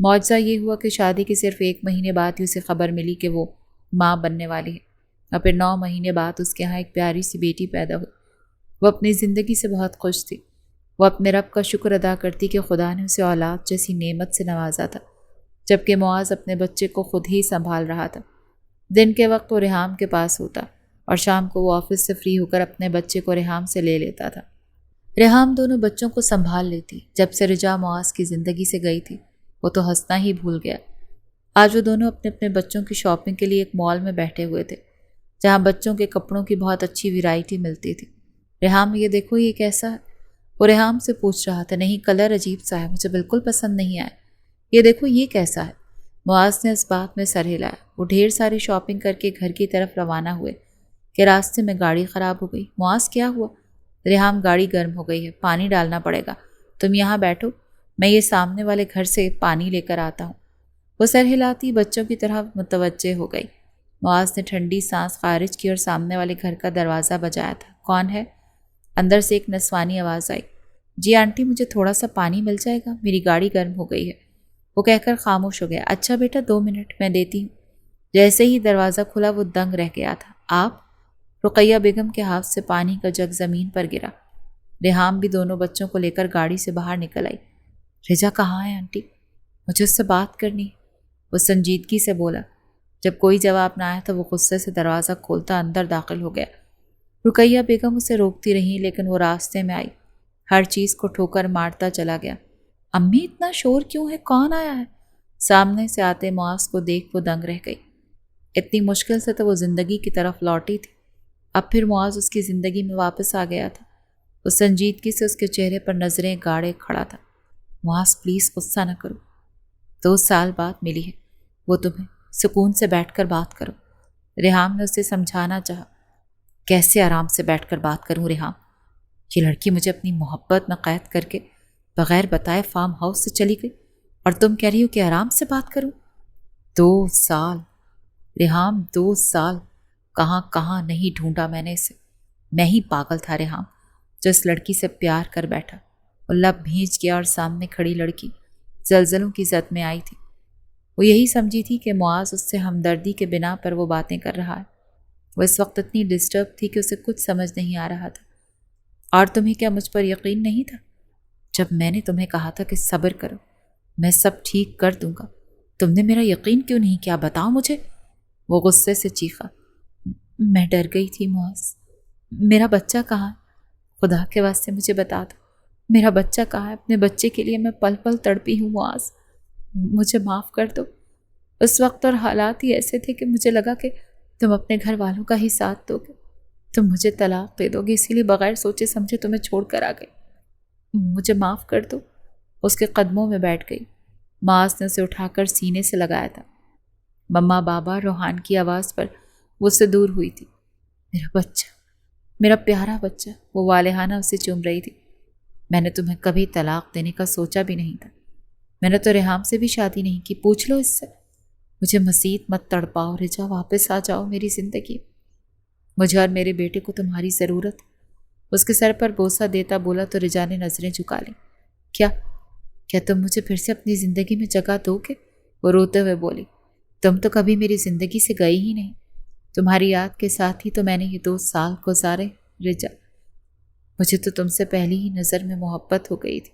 معجزہ یہ ہوا کہ شادی کے صرف 1 مہینے بعد ہی اسے خبر ملی کہ وہ ماں بننے والی ہے، اور پھر 9 مہینے بعد اس کے ہاں ایک پیاری سی بیٹی پیدا ہوئی۔ وہ اپنی زندگی سے بہت خوش تھی۔ وہ اپنے رب کا شکر ادا کرتی کہ خدا نے اسے اولاد جیسی نعمت سے نوازا تھا، جبکہ معاذ اپنے بچے کو خود ہی سنبھال رہا تھا۔ دن کے وقت وہ ریحام کے پاس ہوتا اور شام کو وہ آفس سے فری ہو کر اپنے بچے کو ریحام سے لے لیتا تھا۔ ریحام دونوں بچوں کو سنبھال لیتی۔ جب سے رجا معاذ کی زندگی سے گئی تھی وہ تو ہنسنا ہی بھول گیا۔ آج وہ دونوں اپنے اپنے بچوں کی شاپنگ کے لیے ایک مال میں بیٹھے ہوئے تھے جہاں بچوں کے کپڑوں کی بہت اچھی ویرائٹی ملتی تھی۔ ریحام یہ دیکھو یہ کیسا ہے؟ وہ ریحام سے پوچھ رہا تھا۔ نہیں، کلر عجیب سا ہے، مجھے بالکل پسند نہیں آیا۔ یہ دیکھو یہ کیسا ہے؟ معاذ نے اس بات میں سر ہلایا۔ وہ ڈھیر ساری شاپنگ کر کے گھر کی طرف روانہ ہوئے کہ راستے میں گاڑی خراب ہو گئی۔ معاذ کیا ہوا؟ ریحام گاڑی گرم ہو گئی ہے، پانی ڈالنا پڑے گا، تم یہاں بیٹھو، میں یہ سامنے والے گھر سے پانی لے کر آتا ہوں۔ وہ سر ہلاتی بچوں کی طرح متوجہ ہو گئی۔ معاذ نے ٹھنڈی سانس خارج کی اور سامنے والے گھر کا دروازہ بجایا تھا۔ کون ہے؟ اندر سے ایک نسوانی آواز آئی۔ جی آنٹی، مجھے تھوڑا سا پانی مل جائے گا، میری گاڑی گرم ہو گئی ہے۔ وہ کہہ کر خاموش ہو گیا۔ اچھا بیٹا 2 منٹ میں دیتی ہوں۔ جیسے ہی دروازہ کھلا وہ دنگ رہ گیا تھا۔ آپ؟ رقیہ بیگم کے ہاتھ سے پانی کا جگ زمین پر گرا۔ ریحام بھی دونوں بچوں کو لے کر گاڑی سے باہر نکل آئی۔ رجا کہاں ہے آنٹی؟ مجھے اس سے بات کرنی ہے، وہ سنجیدگی سے بولا۔ جب کوئی جواب نہ آیا تو وہ غصے سے دروازہ کھولتا اندر داخل ہو گیا۔ رقیہ بیگم اسے روکتی رہی لیکن وہ راستے میں آئی، ہر چیز کو ٹھوکر مارتا چلا گیا۔ امی اتنا شور کیوں ہے؟ کون آیا ہے؟ سامنے سے آتے معاذ کو دیکھ وہ دنگ رہ گئی۔ اتنی مشکل سے تو وہ زندگی کی طرف لوٹی تھی، اب پھر معاذ اس کی زندگی میں واپس آ گیا تھا۔ وہ سنجیدگی سے اس کے چہرے پر نظریں گاڑے کھڑا تھا۔ معاذ پلیز غصہ نہ کرو، 2 سال بعد ملی ہے، وہ تمہیں سکون سے بیٹھ کر بات کرو۔ ریحام نے اسے سمجھانا چاہا۔ کیسے آرام سے بیٹھ کر بات کروں ریحام؟ یہ لڑکی مجھے اپنی محبت میں قید کر کے بغیر بتائے فارم ہاؤس سے چلی گئی اور تم کہہ رہی ہو کہ آرام سے بات کروں؟ 2 سال ریحام، 2 سال کہاں کہاں نہیں ڈھونڈا میں نے اسے۔ میں ہی پاگل تھا ریحام جو اس لڑکی سے پیار کر بیٹھا۔ وہ لب بھیج گیا اور سامنے کھڑی لڑکی زلزلوں کی زد میں آئی تھی۔ وہ یہی سمجھی تھی کہ معاذ اس سے ہمدردی کے بنا پر وہ باتیں کر رہا ہے۔ وہ اس وقت اتنی ڈسٹرب تھی کہ اسے کچھ سمجھ نہیں آ رہا تھا۔ اور تمہیں کیا مجھ پر یقین نہیں تھا جب میں نے تمہیں کہا تھا کہ صبر کرو، میں سب ٹھیک کر دوں گا؟ تم نے میرا یقین کیوں نہیں کیا؟ بتاؤ مجھے۔ وہ غصے سے چیخا۔ میں ڈر گئی تھی معاذ۔ میرا بچہ کہاں ہے؟ خدا کے واسطے مجھے بتا دو، میرا بچہ کہاں ہے؟ اپنے بچے کے لیے میں پل پل تڑپی ہوں معاذ، مجھے معاف کر دو۔ اس وقت اور حالات ہی ایسے تھے کہ مجھے لگا کہ تم اپنے گھر والوں کا ہی ساتھ دو گے، تم مجھے طلاق دے دو گے، اسی لیے بغیر سوچے سمجھے تمہیں چھوڑ کر آ گئی، مجھے معاف کر دو۔ اس کے قدموں میں بیٹھ گئی۔ معاذ نے اسے اٹھا کر سینے سے لگایا تھا۔ مما بابا روحان کی آواز پر وہ اس سے دور ہوئی تھی۔ میرا بچہ، میرا پیارا بچہ، وہ والہانہ اسے چوم رہی تھی۔ میں نے تمہیں کبھی طلاق دینے کا سوچا بھی نہیں تھا، میں نے تو ریحام سے بھی شادی نہیں کی، پوچھ لو اس سے۔ مجھے مزید مت تڑپاؤ رجا، واپس آ جاؤ میری زندگی میں، مجھے اور میرے بیٹے کو تمہاری ضرورت ہے۔ اس کے سر پر بوسہ دیتا بولا تو رجا نے نظریں جھکا لیں۔ کیا تم مجھے پھر سے اپنی زندگی میں جگہ دو گے؟ وہ روتے ہوئے بولی۔ تم تو کبھی میری زندگی سے گئی ہی نہیں، تمہاری یاد کے ساتھ ہی تو میں نے یہ 2 سال گزارے رجا، مجھے تو تم سے پہلی ہی نظر میں محبت ہو گئی تھی۔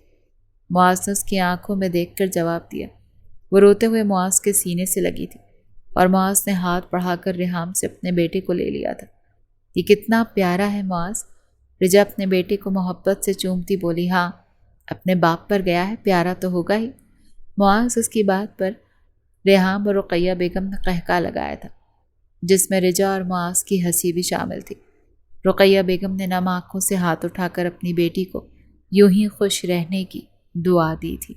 معاذ نے اس کی آنکھوں میں دیکھ کر جواب دیا۔ وہ روتے ہوئے معاذ کے سینے سے لگی تھی۔ اور معاذ نے ہاتھ بڑھا کر ریحام سے اپنے بیٹے کو لے لیا تھا۔ یہ کتنا پیارا ہے معاذ، رجا اپنے بیٹے کو محبت سے چومتی بولی۔ ہاں، اپنے باپ پر گیا ہے، پیارا تو ہوگا ہی۔ معاذ اس کی بات پر ریحام اور رقیہ بیگم نے قہقہ لگایا تھا، جس میں رجا اور معاذ کی ہنسی بھی شامل تھی۔ رقیہ بیگم نے نم آنکھوں سے ہاتھ اٹھا کر اپنی بیٹی کو یوں ہی خوش رہنے کی دعا دی تھی۔